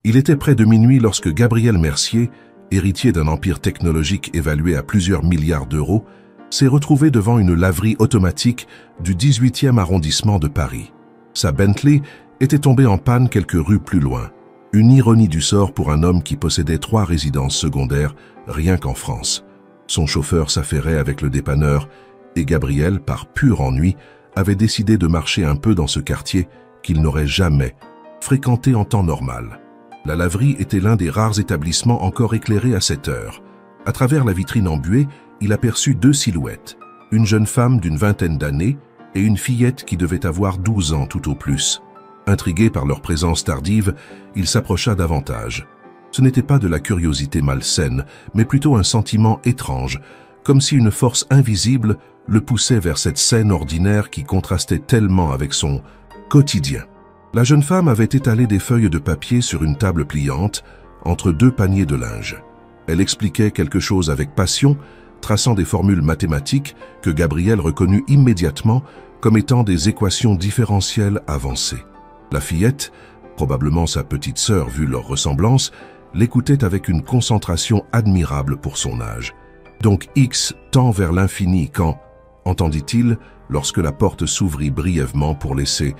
Il était près de minuit lorsque Gabriel Mercier, héritier d'un empire technologique évalué à plusieurs milliards d'euros, s'est retrouvé devant une laverie automatique du 18e arrondissement de Paris. Sa Bentley était tombée en panne quelques rues plus loin. Une ironie du sort pour un homme qui possédait 3 résidences secondaires, rien qu'en France. Son chauffeur s'affairait avec le dépanneur et Gabriel, par pur ennui, avait décidé de marcher un peu dans ce quartier qu'il n'aurait jamais fréquenté en temps normal. La laverie était l'un des rares établissements encore éclairés à cette heure. À travers la vitrine embuée, il aperçut 2 silhouettes, une jeune femme d'une vingtaine d'années et une fillette qui devait avoir 12 ans tout au plus. Intrigué par leur présence tardive, il s'approcha davantage. Ce n'était pas de la curiosité malsaine, mais plutôt un sentiment étrange, comme si une force invisible le poussait vers cette scène ordinaire qui contrastait tellement avec son quotidien. La jeune femme avait étalé des feuilles de papier sur une table pliante, entre 2 paniers de linge. Elle expliquait quelque chose avec passion, traçant des formules mathématiques que Gabriel reconnut immédiatement comme étant des équations différentielles avancées. La fillette, probablement sa petite sœur vu leur ressemblance, l'écoutait avec une concentration admirable pour son âge. Donc X tend vers l'infini quand, entendit-il, lorsque la porte s'ouvrit brièvement pour laisser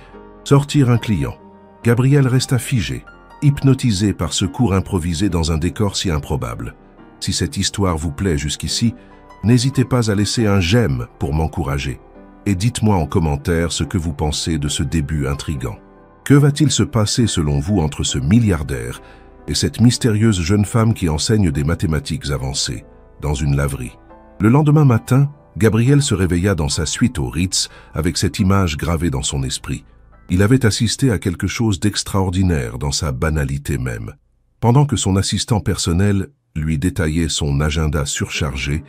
sortir un client. Gabriel resta figé, hypnotisé par ce cours improvisé dans un décor si improbable. Si cette histoire vous plaît jusqu'ici, n'hésitez pas à laisser un j'aime pour m'encourager. Et dites-moi en commentaire ce que vous pensez de ce début intrigant. Que va-t-il se passer selon vous entre ce milliardaire et cette mystérieuse jeune femme qui enseigne des mathématiques avancées dans une laverie? Le lendemain matin, Gabriel se réveilla dans sa suite au Ritz avec cette image gravée dans son esprit. Il avait assisté à quelque chose d'extraordinaire dans sa banalité même. Pendant que son assistant personnel lui détaillait son agenda surchargé,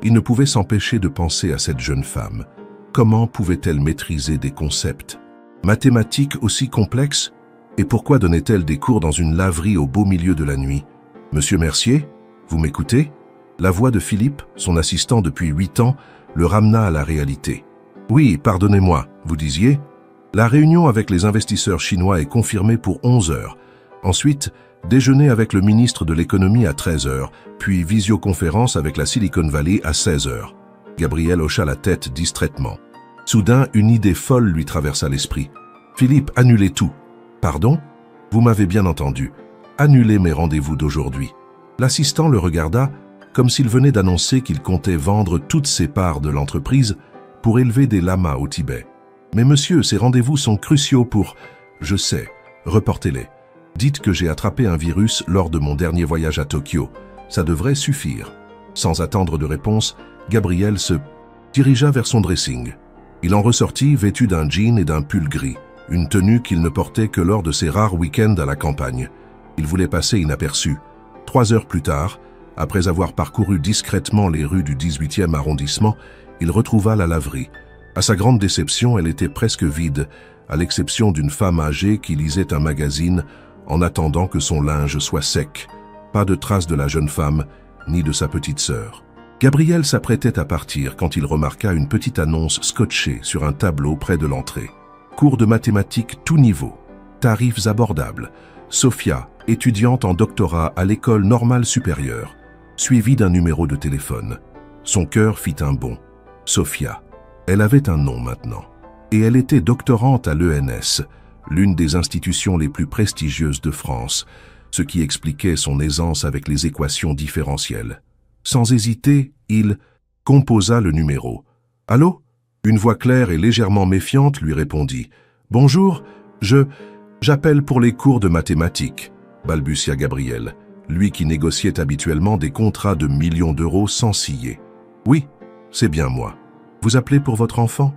il ne pouvait s'empêcher de penser à cette jeune femme. Comment pouvait-elle maîtriser des concepts mathématiques aussi complexes? Et pourquoi donnait-elle des cours dans une laverie au beau milieu de la nuit? « Monsieur Mercier, vous m'écoutez » La voix de Philippe, son assistant depuis 8 ans, le ramena à la réalité. « Oui, pardonnez-moi, vous disiez ?» La réunion avec les investisseurs chinois est confirmée pour 11 heures. Ensuite, déjeuner avec le ministre de l'économie à 13 heures, puis visioconférence avec la Silicon Valley à 16 heures. Gabriel hocha la tête distraitement. Soudain, une idée folle lui traversa l'esprit. « Philippe, annulez tout. »« Pardon ? Vous m'avez bien entendu. Annulez mes rendez-vous d'aujourd'hui. » L'assistant le regarda comme s'il venait d'annoncer qu'il comptait vendre toutes ses parts de l'entreprise pour élever des lamas au Tibet. « Mais monsieur, ces rendez-vous sont cruciaux pour... »« Je sais, reportez-les. Dites que j'ai attrapé un virus lors de mon dernier voyage à Tokyo. Ça devrait suffire. » Sans attendre de réponse, Gabriel se dirigea vers son dressing. Il en ressortit vêtu d'un jean et d'un pull gris, une tenue qu'il ne portait que lors de ses rares week-ends à la campagne. Il voulait passer inaperçu. 3 heures plus tard, après avoir parcouru discrètement les rues du 18e arrondissement, il retrouva la laverie. À sa grande déception, elle était presque vide, à l'exception d'une femme âgée qui lisait un magazine en attendant que son linge soit sec. Pas de trace de la jeune femme, ni de sa petite sœur. Gabriel s'apprêtait à partir quand il remarqua une petite annonce scotchée sur un tableau près de l'entrée. Cours de mathématiques tout niveau, tarifs abordables. Sophia, étudiante en doctorat à l'école normale supérieure, suivi d'un numéro de téléphone. Son cœur fit un bond. Sophia. Elle avait un nom maintenant. Et elle était doctorante à l'ENS, l'une des institutions les plus prestigieuses de France, ce qui expliquait son aisance avec les équations différentielles. Sans hésiter, il composa le numéro. « Allô ?» Une voix claire et légèrement méfiante lui répondit. « Bonjour, j'appelle pour les cours de mathématiques, » balbutia Gabriel, lui qui négociait habituellement des contrats de millions d'euros sans ciller. « Oui, c'est bien moi. Vous appelez pour votre enfant ?»«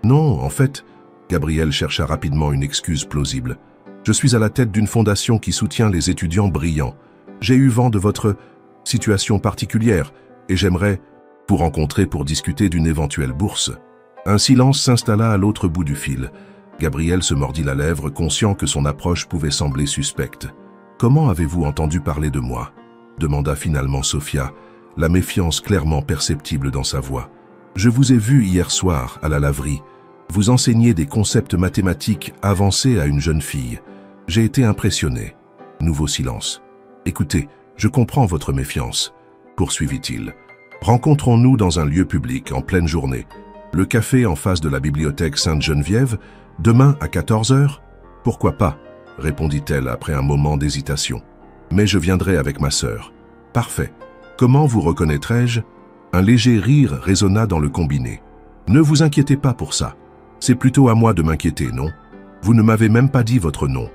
Non, en fait, » Gabriel chercha rapidement une excuse plausible. « Je suis à la tête d'une fondation qui soutient les étudiants brillants. J'ai eu vent de votre situation particulière et j'aimerais vous rencontrer pour discuter d'une éventuelle bourse. » Un silence s'installa à l'autre bout du fil. Gabriel se mordit la lèvre, conscient que son approche pouvait sembler suspecte. « Comment avez-vous entendu parler de moi ?» demanda finalement Sophia, la méfiance clairement perceptible dans sa voix. « Je vous ai vu hier soir à la laverie. Vous enseignez des concepts mathématiques avancés à une jeune fille. J'ai été impressionné. Nouveau silence. Écoutez, je comprends votre méfiance, poursuivit-il. Rencontrons-nous dans un lieu public en pleine journée. Le café en face de la bibliothèque Sainte-Geneviève, demain à 14 heures? Pourquoi pas, répondit-elle après un moment d'hésitation. Mais je viendrai avec ma sœur. Parfait. Comment vous reconnaîtrai-je? Un léger rire résonna dans le combiné. Ne vous inquiétez pas pour ça. C'est plutôt à moi de m'inquiéter, non? Vous ne m'avez même pas dit votre nom.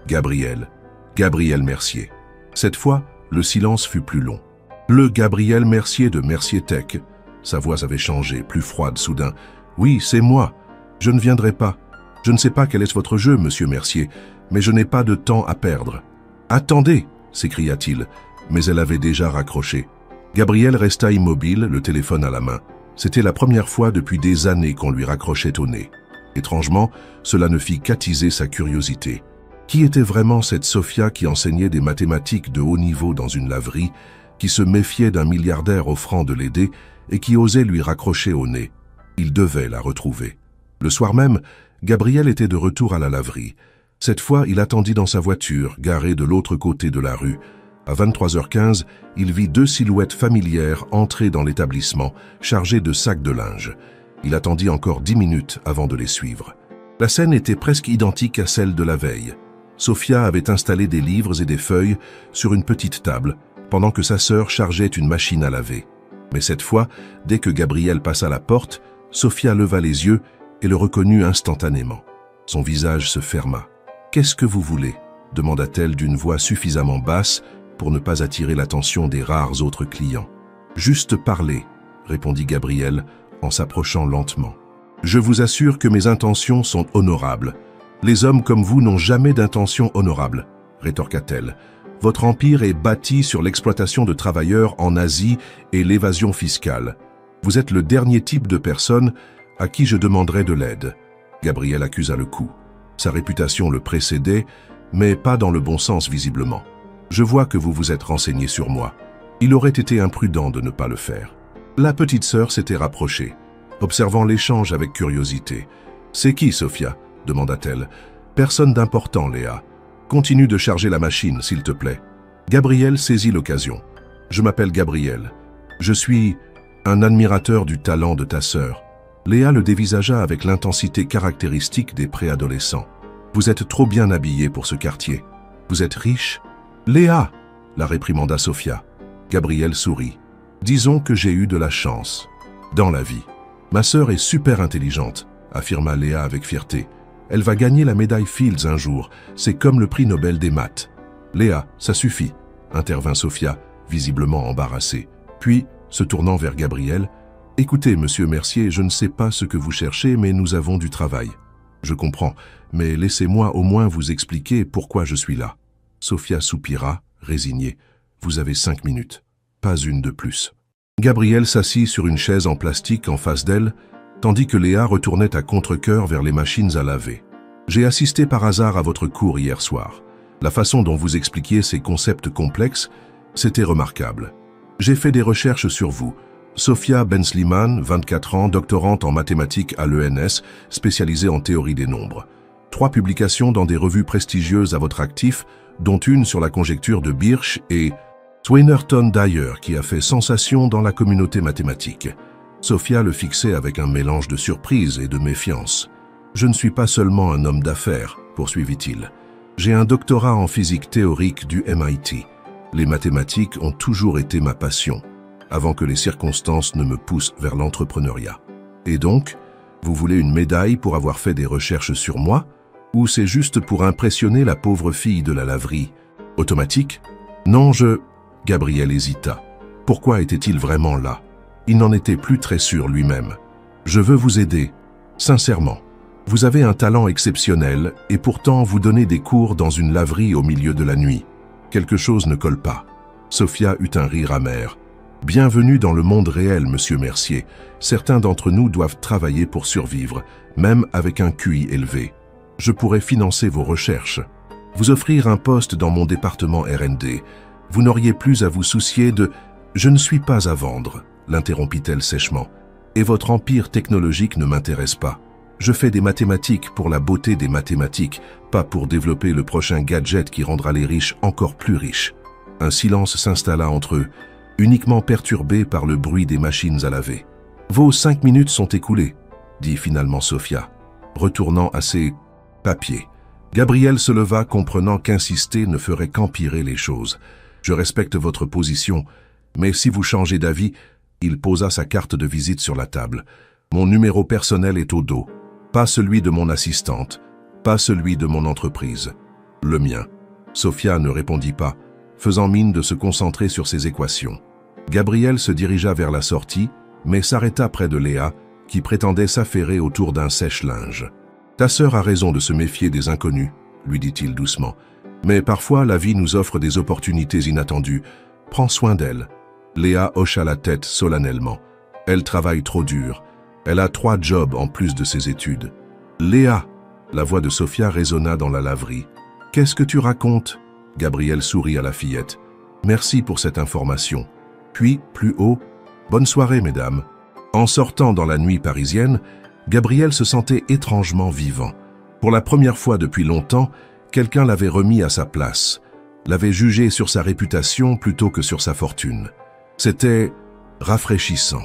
Gabriel. Gabriel Mercier. Cette fois, le silence fut plus long. Le Gabriel Mercier de Mercier Tech. Sa voix avait changé, plus froide soudain. Oui, c'est moi. Je ne viendrai pas. Je ne sais pas quel est votre jeu, monsieur Mercier, mais je n'ai pas de temps à perdre. Attendez, s'écria-t-il, mais elle avait déjà raccroché. Gabriel resta immobile, le téléphone à la main. C'était la première fois depuis des années qu'on lui raccrochait au nez. Étrangement, cela ne fit qu'attiser sa curiosité. Qui était vraiment cette Sophia qui enseignait des mathématiques de haut niveau dans une laverie, qui se méfiait d'un milliardaire offrant de l'aider et qui osait lui raccrocher au nez? Il devait la retrouver. Le soir même, Gabriel était de retour à la laverie. Cette fois, il attendit dans sa voiture, garée de l'autre côté de la rue. À 23h15, il vit deux silhouettes familières entrer dans l'établissement, chargées de sacs de linge. Il attendit encore 10 minutes avant de les suivre. La scène était presque identique à celle de la veille. Sophia avait installé des livres et des feuilles sur une petite table, pendant que sa sœur chargeait une machine à laver. Mais cette fois, dès que Gabriel passa la porte, Sophia leva les yeux et le reconnut instantanément. Son visage se ferma. « Qu'est-ce que vous voulez ?» demanda-t-elle d'une voix suffisamment basse pour ne pas attirer l'attention des rares autres clients. « Juste parler », répondit Gabriel en s'approchant lentement. « Je vous assure que mes intentions sont honorables. Les hommes comme vous n'ont jamais d'intentions honorables, rétorqua-t-elle. Votre empire est bâti sur l'exploitation de travailleurs en Asie et l'évasion fiscale. Vous êtes le dernier type de personne à qui je demanderai de l'aide. » Gabriel accusa le coup. Sa réputation le précédait, mais pas dans le bon sens visiblement. « Je vois que vous vous êtes renseigné sur moi. Il aurait été imprudent de ne pas le faire. » La petite sœur s'était rapprochée, observant l'échange avec curiosité. « C'est qui, Sophia ?» demanda-t-elle. « Personne d'important, Léa. Continue de charger la machine, s'il te plaît. » Gabriel saisit l'occasion. « Je m'appelle Gabriel. Je suis un admirateur du talent de ta sœur. » Léa le dévisagea avec l'intensité caractéristique des préadolescents. « Vous êtes trop bien habillée pour ce quartier. Vous êtes riche ?»« Léa !» la réprimanda Sophia. Gabriel sourit. « Disons que j'ai eu de la chance. Dans la vie. Ma sœur est super intelligente, affirma Léa avec fierté. Elle va gagner la médaille Fields un jour. C'est comme le prix Nobel des maths. Léa, ça suffit, intervint Sophia, visiblement embarrassée. Puis, se tournant vers Gabriel, « Écoutez, monsieur Mercier, je ne sais pas ce que vous cherchez, mais nous avons du travail. Je comprends, mais laissez-moi au moins vous expliquer pourquoi je suis là. » Sophia soupira, résignée. « Vous avez 5 minutes. Pas une de plus. » Gabriel s'assit sur une chaise en plastique en face d'elle, tandis que Léa retournait à contre-cœur vers les machines à laver. « J'ai assisté par hasard à votre cours hier soir. La façon dont vous expliquiez ces concepts complexes, c'était remarquable. J'ai fait des recherches sur vous. Sophia Bensliman, 24 ans, doctorante en mathématiques à l'ENS, spécialisée en théorie des nombres. 3 publications dans des revues prestigieuses à votre actif, dont une sur la conjecture de Birch et Swanerton Dyer, qui a fait sensation dans la communauté mathématique. » Sophia le fixait avec un mélange de surprise et de méfiance. « Je ne suis pas seulement un homme d'affaires, poursuivit-il. J'ai un doctorat en physique théorique du MIT. Les mathématiques ont toujours été ma passion, avant que les circonstances ne me poussent vers l'entrepreneuriat. Et donc, vous voulez une médaille pour avoir fait des recherches sur moi? Ou c'est juste pour impressionner la pauvre fille de la laverie? Automatique? Non, Gabriel hésita. Pourquoi était-il vraiment là? Il n'en était plus très sûr lui-même. Je veux vous aider, sincèrement. Vous avez un talent exceptionnel et pourtant vous donnez des cours dans une laverie au milieu de la nuit. Quelque chose ne colle pas. Sophia eut un rire amer. Bienvenue dans le monde réel, monsieur Mercier. Certains d'entre nous doivent travailler pour survivre, même avec un QI élevé. Je pourrais financer vos recherches. Vous offrir un poste dans mon département R&D. Vous n'auriez plus à vous soucier de... Je ne suis pas à vendre, l'interrompit-elle sèchement. Et votre empire technologique ne m'intéresse pas. Je fais des mathématiques pour la beauté des mathématiques, pas pour développer le prochain gadget qui rendra les riches encore plus riches. » Un silence s'installa entre eux, uniquement perturbé par le bruit des machines à laver. « Vos 5 minutes sont écoulées, » dit finalement Sophia, retournant à ses papiers. Gabriel se leva, comprenant qu'insister ne ferait qu'empirer les choses. « Je respecte votre position, mais si vous changez d'avis, » il posa sa carte de visite sur la table. « Mon numéro personnel est au dos. Pas celui de mon assistante, pas celui de mon entreprise. Le mien. » Sophia ne répondit pas, faisant mine de se concentrer sur ses équations. Gabriel se dirigea vers la sortie, mais s'arrêta près de Léa, qui prétendait s'affairer autour d'un sèche-linge. « Ta sœur a raison de se méfier des inconnus, » lui dit-il doucement. « Mais parfois, la vie nous offre des opportunités inattendues. Prends soin d'elle. » Léa hocha la tête solennellement. « Elle travaille trop dur. Elle a 3 jobs en plus de ses études. »« Léa !» La voix de Sophia résonna dans la laverie. « Qu'est-ce que tu racontes ?» Gabriel sourit à la fillette. « Merci pour cette information. » Puis, plus haut, « Bonne soirée, mesdames. » En sortant dans la nuit parisienne, Gabriel se sentait étrangement vivant. Pour la première fois depuis longtemps, quelqu'un l'avait remis à sa place, l'avait jugé sur sa réputation plutôt que sur sa fortune. C'était rafraîchissant.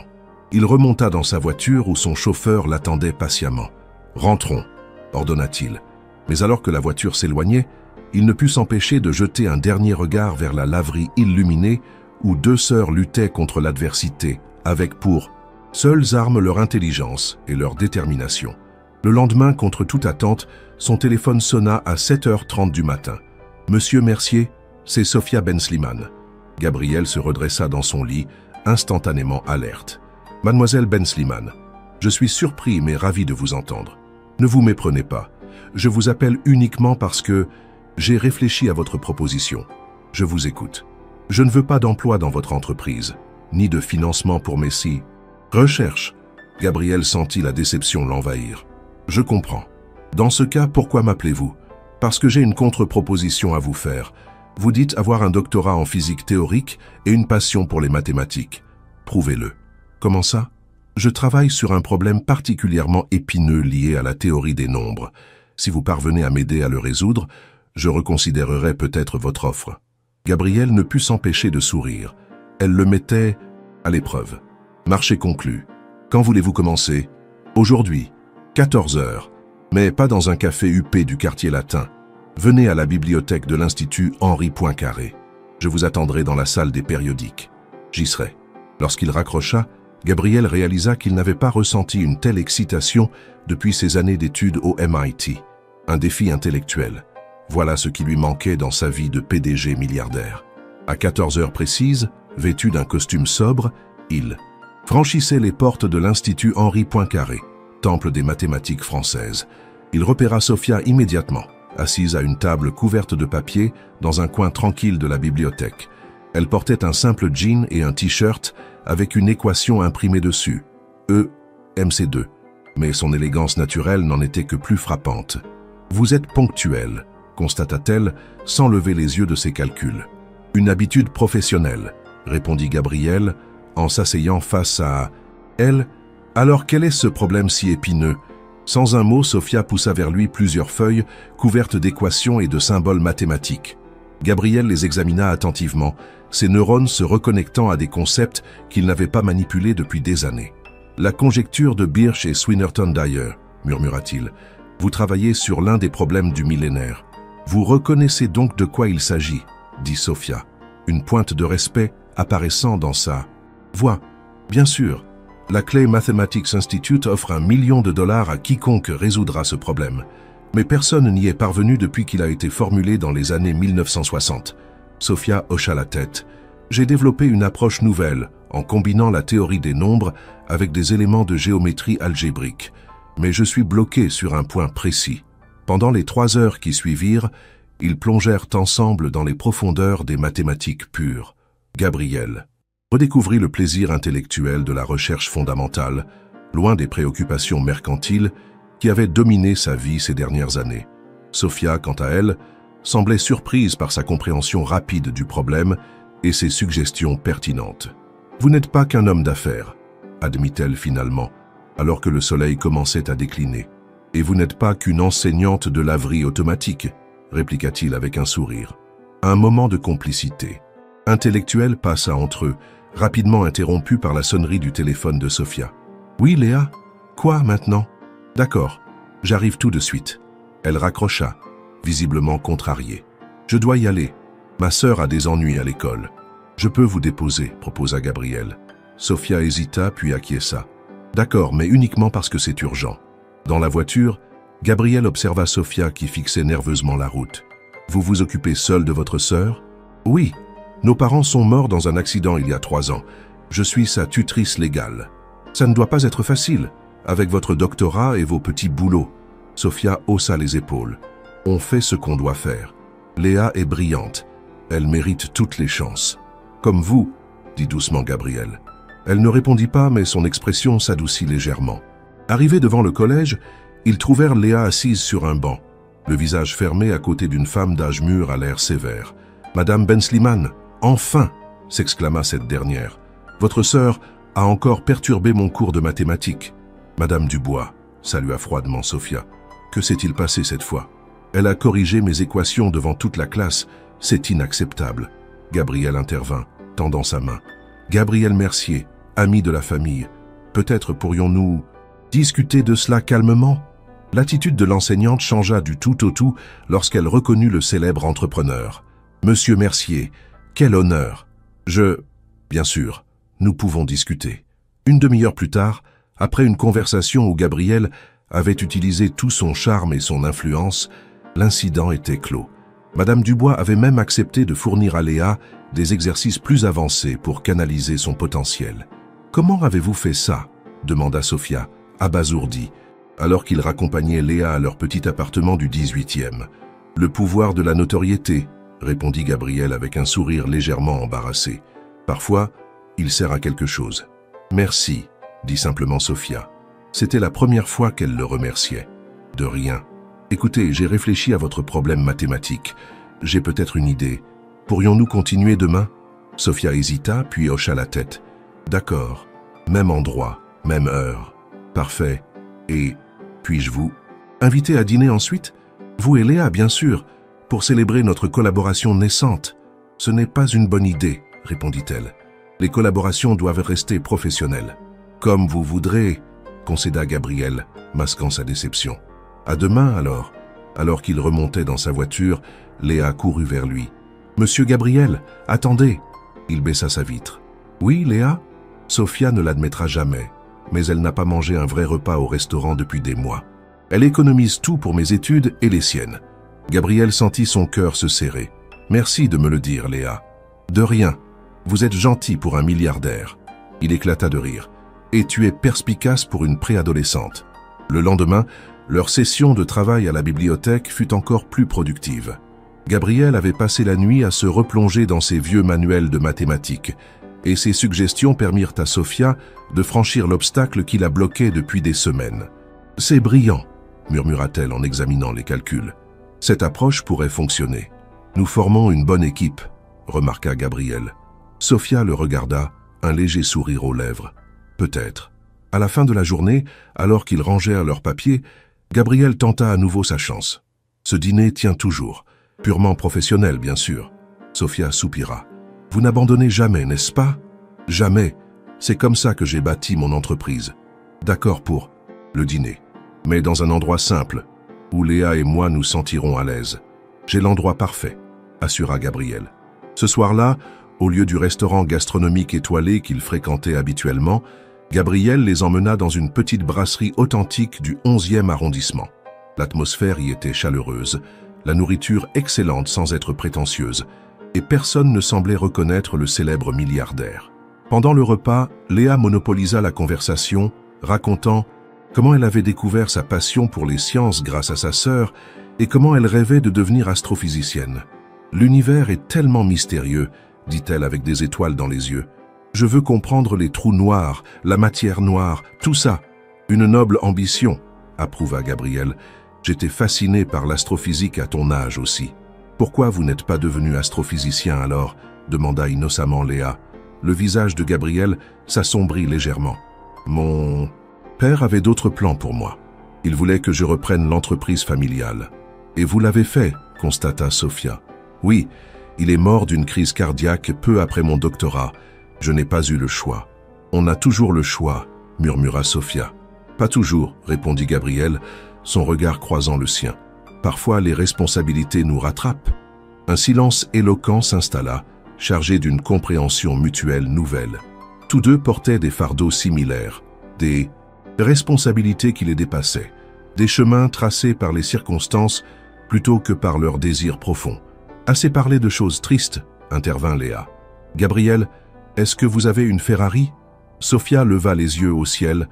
Il remonta dans sa voiture où son chauffeur l'attendait patiemment. « Rentrons », ordonna-t-il. Mais alors que la voiture s'éloignait, il ne put s'empêcher de jeter un dernier regard vers la laverie illuminée où 2 sœurs luttaient contre l'adversité, avec pour seules armes leur intelligence et leur détermination. Le lendemain, contre toute attente, son téléphone sonna à 7h30 du matin. « Monsieur Mercier, c'est Sophia Bensliman. » Gabriel se redressa dans son lit, instantanément alerte. « Mademoiselle Bensliman, je suis surpris mais ravi de vous entendre. Ne vous méprenez pas. Je vous appelle uniquement parce que j'ai réfléchi à votre proposition. Je vous écoute. Je ne veux pas d'emploi dans votre entreprise, ni de financement pour mes recherches. » Gabriel sentit la déception l'envahir. « Je comprends. Dans ce cas, pourquoi m'appelez-vous? Parce que j'ai une contre-proposition à vous faire. Vous dites avoir un doctorat en physique théorique et une passion pour les mathématiques. Prouvez-le. » « Comment ça? Je travaille sur un problème particulièrement épineux lié à la théorie des nombres. Si vous parvenez à m'aider à le résoudre, je reconsidérerai peut-être votre offre. » Gabriel ne put s'empêcher de sourire. Elle le mettait à l'épreuve. « Marché conclu. Quand voulez-vous commencer? »« Aujourd'hui. 14 heures. Mais pas dans un café huppé du quartier latin. Venez à la bibliothèque de l'Institut Henri Poincaré. Je vous attendrai dans la salle des périodiques. J'y serai. » Lorsqu'il raccrocha, Gabriel réalisa qu'il n'avait pas ressenti une telle excitation depuis ses années d'études au MIT. Un défi intellectuel. Voilà ce qui lui manquait dans sa vie de PDG milliardaire. À 14 heures précises, vêtu d'un costume sobre, il franchissait les portes de l'Institut Henri Poincaré, temple des mathématiques françaises. Il repéra Sophia immédiatement, assise à une table couverte de papier dans un coin tranquille de la bibliothèque. Elle portait un simple jean et un t-shirt avec une équation imprimée dessus, E=mc2. Mais son élégance naturelle n'en était que plus frappante. « Vous êtes ponctuel », constata-t-elle sans lever les yeux de ses calculs. « Une habitude professionnelle », répondit Gabriel en s'asseyant face à elle. « Alors quel est ce problème si épineux ?» Sans un mot, Sophia poussa vers lui plusieurs feuilles couvertes d'équations et de symboles mathématiques. Gabriel les examina attentivement, ses neurones se reconnectant à des concepts qu'il n'avait pas manipulés depuis des années. « La conjecture de Birch et Swinnerton-Dyer », murmura-t-il. « Vous travaillez sur l'un des problèmes du millénaire. Vous reconnaissez donc de quoi il s'agit, » dit Sophia, une pointe de respect apparaissant dans sa voix. « Bien sûr, la Clay Mathematics Institute offre $1 million à quiconque résoudra ce problème. Mais personne n'y est parvenu depuis qu'il a été formulé dans les années 1960. » Sophia hocha la tête. « J'ai développé une approche nouvelle en combinant la théorie des nombres avec des éléments de géométrie algébrique. Mais je suis bloqué sur un point précis. » Pendant les 3 heures qui suivirent, ils plongèrent ensemble dans les profondeurs des mathématiques pures. Gabriel redécouvrit le plaisir intellectuel de la recherche fondamentale, loin des préoccupations mercantiles qui avaient dominé sa vie ces dernières années. Sophia, quant à elle, semblait surprise par sa compréhension rapide du problème et ses suggestions pertinentes. « Vous n'êtes pas qu'un homme d'affaires », admit-elle finalement, alors que le soleil commençait à décliner. Et vous n'êtes pas qu'une enseignante de laverie automatique, répliqua-t-il avec un sourire. Un moment de complicité intellectuelle passa entre eux, rapidement interrompu par la sonnerie du téléphone de Sophia. « Oui, Léa? Quoi maintenant? D'accord, j'arrive tout de suite. » Elle raccrocha, visiblement contrariée. « Je dois y aller. Ma sœur a des ennuis à l'école. »« Je peux vous déposer, » proposa Gabriel. Sophia hésita puis acquiesça. « D'accord, mais uniquement parce que c'est urgent. » Dans la voiture, Gabriel observa Sophia qui fixait nerveusement la route. « Vous vous occupez seule de votre sœur? »« Oui. Nos parents sont morts dans un accident il y a 3 ans. Je suis sa tutrice légale. Ça ne doit pas être facile, avec votre doctorat et vos petits boulots. » Sophia haussa les épaules. « On fait ce qu'on doit faire. Léa est brillante. Elle mérite toutes les chances. »« Comme vous, » dit doucement Gabriel. Elle ne répondit pas, mais son expression s'adoucit légèrement. Arrivés devant le collège, ils trouvèrent Léa assise sur un banc, le visage fermé à côté d'une femme d'âge mûr à l'air sévère. « Madame Bensliman, enfin !» s'exclama cette dernière. « Votre sœur a encore perturbé mon cours de mathématiques. »« Madame Dubois, » salua froidement Sophia. « Que s'est-il passé cette fois? Elle a corrigé mes équations devant toute la classe. C'est inacceptable. » Gabriel intervint, tendant sa main. « Gabriel Mercier, ami de la famille, peut-être pourrions-nous discuter de cela calmement ?» L'attitude de l'enseignante changea du tout au tout lorsqu'elle reconnut le célèbre entrepreneur. « Monsieur Mercier, quel honneur !»« Bien sûr, nous pouvons discuter. » Une demi-heure plus tard, après une conversation où Gabriel avait utilisé tout son charme et son influence, l'incident était clos. Madame Dubois avait même accepté de fournir à Léa des exercices plus avancés pour canaliser son potentiel. « Comment avez-vous fait ça ?» demanda Sophia, abasourdie, alors qu'ils raccompagnaient Léa à leur petit appartement du 18e. « Le pouvoir de la notoriété », répondit Gabriel avec un sourire légèrement embarrassé. « Parfois, il sert à quelque chose. »« Merci », dit simplement Sophia. C'était la première fois qu'elle le remerciait. « De rien. Écoutez, j'ai réfléchi à votre problème mathématique. J'ai peut-être une idée. Pourrions-nous continuer demain ?» Sophia hésita, puis hocha la tête. « D'accord. Même endroit, même heure. Parfait. Et puis-je vous inviter à dîner ensuite? Vous et Léa, bien sûr, pour célébrer notre collaboration naissante. »« Ce n'est pas une bonne idée, » répondit-elle. « Les collaborations doivent rester professionnelles. »« Comme vous voudrez, » concéda Gabriel, masquant sa déception. « À demain, alors. » Alors qu'il remontait dans sa voiture, Léa courut vers lui. « Monsieur Gabriel, attendez !» Il baissa sa vitre. « Oui, Léa ?» Sophia ne l'admettra jamais, mais elle n'a pas mangé un vrai repas au restaurant depuis des mois. Elle économise tout pour mes études et les siennes. Gabriel sentit son cœur se serrer. « Merci de me le dire, Léa. »« De rien. Vous êtes gentil pour un milliardaire. » Il éclata de rire. « Et tu es perspicace pour une préadolescente. » Le lendemain, leur session de travail à la bibliothèque fut encore plus productive. Gabriel avait passé la nuit à se replonger dans ses vieux manuels de mathématiques, et ses suggestions permirent à Sophia de franchir l'obstacle qui la bloquait depuis des semaines. « C'est brillant, » murmura-t-elle en examinant les calculs. « Cette approche pourrait fonctionner. Nous formons une bonne équipe, » remarqua Gabriel. Sophia le regarda, un léger sourire aux lèvres. « Peut-être. » À la fin de la journée, alors qu'ils rangèrent leurs papiers, Gabriel tenta à nouveau sa chance. « Ce dîner tient toujours. Purement professionnel, bien sûr. » Sophia soupira. « Vous n'abandonnez jamais, n'est-ce pas? »« Jamais. C'est comme ça que j'ai bâti mon entreprise. »« D'accord pour le dîner. Mais dans un endroit simple, où Léa et moi nous sentirons à l'aise. J'ai l'endroit parfait, » assura Gabriel. Ce soir-là, au lieu du restaurant gastronomique étoilé qu'il fréquentait habituellement, Gabriel les emmena dans une petite brasserie authentique du 11e arrondissement. L'atmosphère y était chaleureuse, la nourriture excellente sans être prétentieuse, et personne ne semblait reconnaître le célèbre milliardaire. Pendant le repas, Léa monopolisa la conversation, racontant comment elle avait découvert sa passion pour les sciences grâce à sa sœur et comment elle rêvait de devenir astrophysicienne. « L'univers est tellement mystérieux, » dit-elle avec des étoiles dans les yeux. « Je veux comprendre les trous noirs, la matière noire, tout ça. Une noble ambition, » approuva Gabriel. « J'étais fasciné par l'astrophysique à ton âge aussi. »« Pourquoi vous n'êtes pas devenu astrophysicien alors ?» demanda innocemment Léa. Le visage de Gabriel s'assombrit légèrement. « Mon père avait d'autres plans pour moi. Il voulait que je reprenne l'entreprise familiale. Et vous l'avez fait, constata Sophia. Oui, il est mort d'une crise cardiaque peu après mon doctorat. Je n'ai pas eu le choix. On a toujours le choix, murmura Sophia. Pas toujours, répondit Gabriel, son regard croisant le sien. Parfois, les responsabilités nous rattrapent. Un silence éloquent s'installa, chargé d'une compréhension mutuelle nouvelle. Tous deux portaient des fardeaux similaires, des responsabilités qui les dépassaient, des chemins tracés par les circonstances plutôt que par leurs désirs profonds. Assez parlé de choses tristes, intervint Léa. Gabriel, est-ce que vous avez une Ferrari? Sophia leva les yeux au ciel,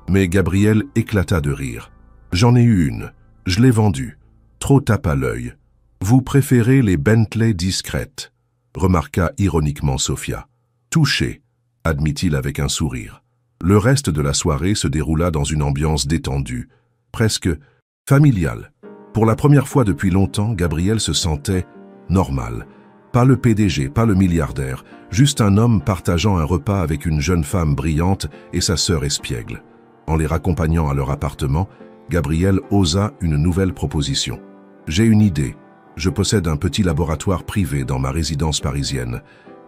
mais Gabriel éclata de rire. J'en ai eu une, je l'ai vendue. Trop tape à l'œil. Vous préférez les Bentley discrètes, remarqua ironiquement Sophia. Touché, admit-il avec un sourire. Le reste de la soirée se déroula dans une ambiance détendue, presque familiale. Pour la première fois depuis longtemps, Gabriel se sentait normal. Pas le PDG, pas le milliardaire, juste un homme partageant un repas avec une jeune femme brillante et sa sœur espiègle. En les raccompagnant à leur appartement, Gabriel osa une nouvelle proposition. J'ai une idée. Je possède un petit laboratoire privé dans ma résidence parisienne,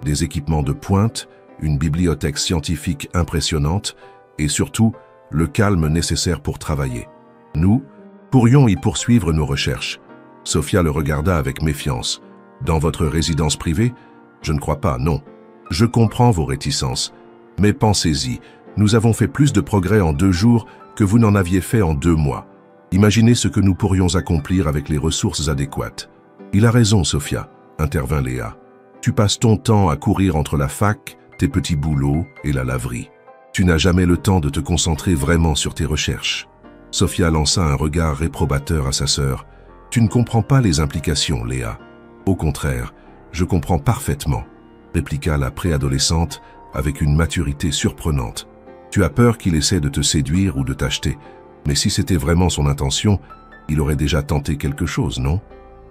des équipements de pointe, une bibliothèque scientifique impressionnante et surtout le calme nécessaire pour travailler. Nous pourrions y poursuivre nos recherches. Sophia le regarda avec méfiance. Dans votre résidence privée? Je ne crois pas, non. Je comprends vos réticences, mais pensez-y, nous avons fait plus de progrès en 2 jours que vous n'en aviez fait en 2 mois. Imaginez ce que nous pourrions accomplir avec les ressources adéquates. Il a raison, Sophia, intervint Léa. Tu passes ton temps à courir entre la fac, tes petits boulots et la laverie. Tu n'as jamais le temps de te concentrer vraiment sur tes recherches. Sophia lança un regard réprobateur à sa sœur. Tu ne comprends pas les implications, Léa. Au contraire, je comprends parfaitement, répliqua la préadolescente avec une maturité surprenante. Tu as peur qu'il essaie de te séduire ou de t'acheter, mais si c'était vraiment son intention, il aurait déjà tenté quelque chose, non?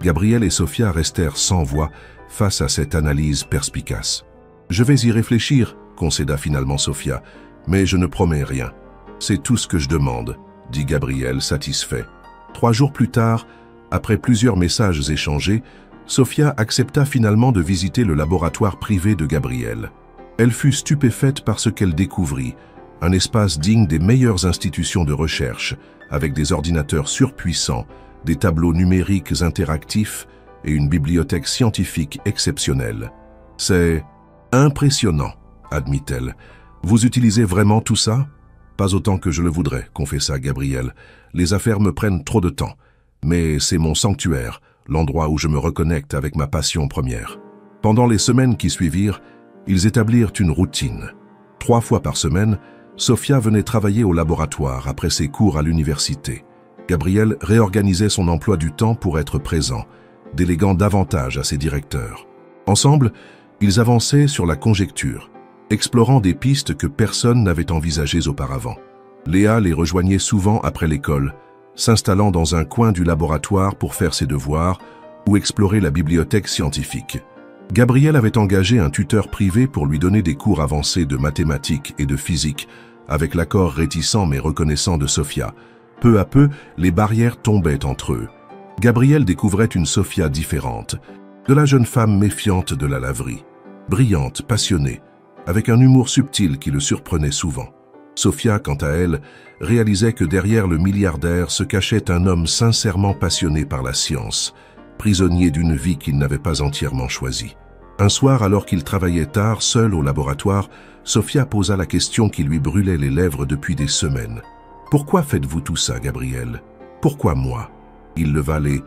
Gabriel et Sophia restèrent sans voix face à cette analyse perspicace. Je vais y réfléchir, concéda finalement Sophia, mais je ne promets rien. C'est tout ce que je demande, dit Gabriel satisfait. 3 jours plus tard, après plusieurs messages échangés, Sophia accepta finalement de visiter le laboratoire privé de Gabriel. Elle fut stupéfaite par ce qu'elle découvrit, un espace digne des meilleures institutions de recherche, avec des ordinateurs surpuissants, des tableaux numériques interactifs et une bibliothèque scientifique exceptionnelle. C'est impressionnant, admit-elle. Vous utilisez vraiment tout ça? Pas autant que je le voudrais, confessa Gabriel. Les affaires me prennent trop de temps. Mais c'est mon sanctuaire, l'endroit où je me reconnecte avec ma passion première. Pendant les semaines qui suivirent, ils établirent une routine. 3 fois par semaine, Sophia venait travailler au laboratoire après ses cours à l'université. Gabriel réorganisait son emploi du temps pour être présent, déléguant davantage à ses directeurs. Ensemble, ils avançaient sur la conjecture, explorant des pistes que personne n'avait envisagées auparavant. Léa les rejoignait souvent après l'école, s'installant dans un coin du laboratoire pour faire ses devoirs ou explorer la bibliothèque scientifique. Gabriel avait engagé un tuteur privé pour lui donner des cours avancés de mathématiques et de physique, avec l'accord réticent mais reconnaissant de Sophia. Peu à peu, les barrières tombaient entre eux. Gabriel découvrait une Sophia différente, de la jeune femme méfiante de la laverie, brillante, passionnée, avec un humour subtil qui le surprenait souvent. Sophia, quant à elle, réalisait que derrière le milliardaire se cachait un homme sincèrement passionné par la science, prisonnier d'une vie qu'il n'avait pas entièrement choisie. Un soir, alors qu'il travaillait tard, seul au laboratoire, Sophia posa la question qui lui brûlait les lèvres depuis des semaines. « Pourquoi faites-vous tout ça, Gabriel? Pourquoi moi ?» Il leva les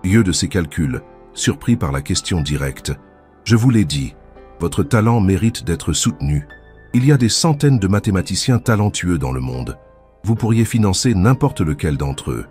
yeux de ses calculs, surpris par la question directe. « Je vous l'ai dit, votre talent mérite d'être soutenu. Il y a des centaines de mathématiciens talentueux dans le monde. Vous pourriez financer n'importe lequel d'entre eux. »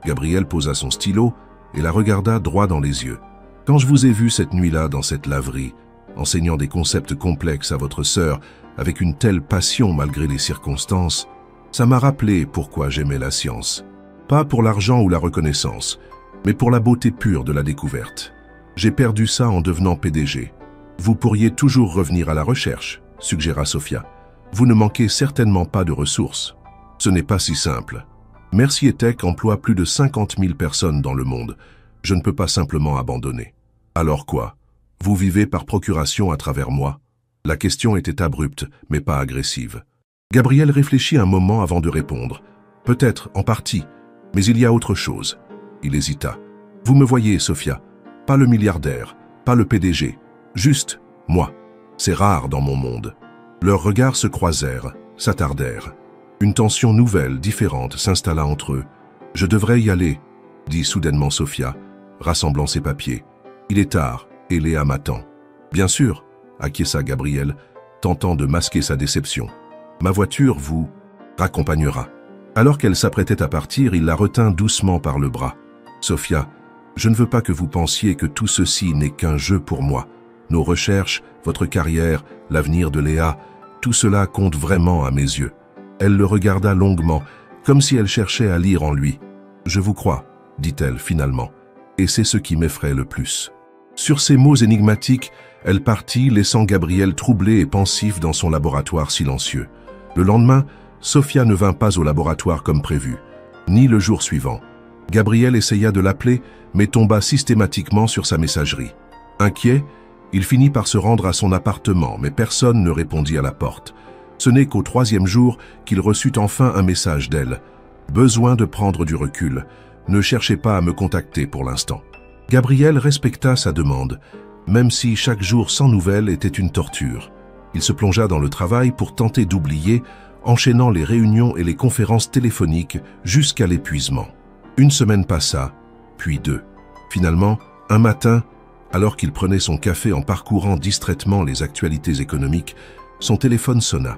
Gabriel posa son stylo et la regarda droit dans les yeux. « Quand je vous ai vu cette nuit-là dans cette laverie, enseignant des concepts complexes à votre sœur avec une telle passion malgré les circonstances, ça m'a rappelé pourquoi j'aimais la science. Pas pour l'argent ou la reconnaissance, mais pour la beauté pure de la découverte. J'ai perdu ça en devenant PDG. Vous pourriez toujours revenir à la recherche, suggéra Sophia. Vous ne manquez certainement pas de ressources. Ce n'est pas si simple. Mercier Tech emploie plus de 50 000 personnes dans le monde. Je ne peux pas simplement abandonner. Alors quoi? Vous vivez par procuration à travers moi? La question était abrupte, mais pas agressive. Gabriel réfléchit un moment avant de répondre. Peut-être, en partie, mais il y a autre chose. Il hésita. Vous me voyez, Sophia. Pas le milliardaire, pas le PDG. Juste, moi. C'est rare dans mon monde. Leurs regards se croisèrent, s'attardèrent. Une tension nouvelle, différente, s'installa entre eux. « Je devrais y aller », dit soudainement Sophia, rassemblant ses papiers. « Il est tard, et Léa m'attend. »« Bien sûr », acquiesça Gabriel, tentant de masquer sa déception. « Ma voiture vous raccompagnera. » Alors qu'elle s'apprêtait à partir, il la retint doucement par le bras. « Sophia, je ne veux pas que vous pensiez que tout ceci n'est qu'un jeu pour moi. Nos recherches, votre carrière, l'avenir de Léa, tout cela compte vraiment à mes yeux. » Elle le regarda longuement, comme si elle cherchait à lire en lui. « Je vous crois, » dit-elle finalement, « et c'est ce qui m'effraie le plus. » Sur ces mots énigmatiques, elle partit, laissant Gabriel troublé et pensif dans son laboratoire silencieux. Le lendemain, Sophia ne vint pas au laboratoire comme prévu, ni le jour suivant. Gabriel essaya de l'appeler, mais tomba systématiquement sur sa messagerie. Inquiet, il finit par se rendre à son appartement, mais personne ne répondit à la porte. Ce n'est qu'au 3e jour qu'il reçut enfin un message d'elle. « Besoin de prendre du recul. Ne cherchez pas à me contacter pour l'instant. » Gabriel respecta sa demande, même si chaque jour sans nouvelles était une torture. Il se plongea dans le travail pour tenter d'oublier, enchaînant les réunions et les conférences téléphoniques jusqu'à l'épuisement. Une semaine passa, puis 2. Finalement, un matin, alors qu'il prenait son café en parcourant distraitement les actualités économiques, son téléphone sonna.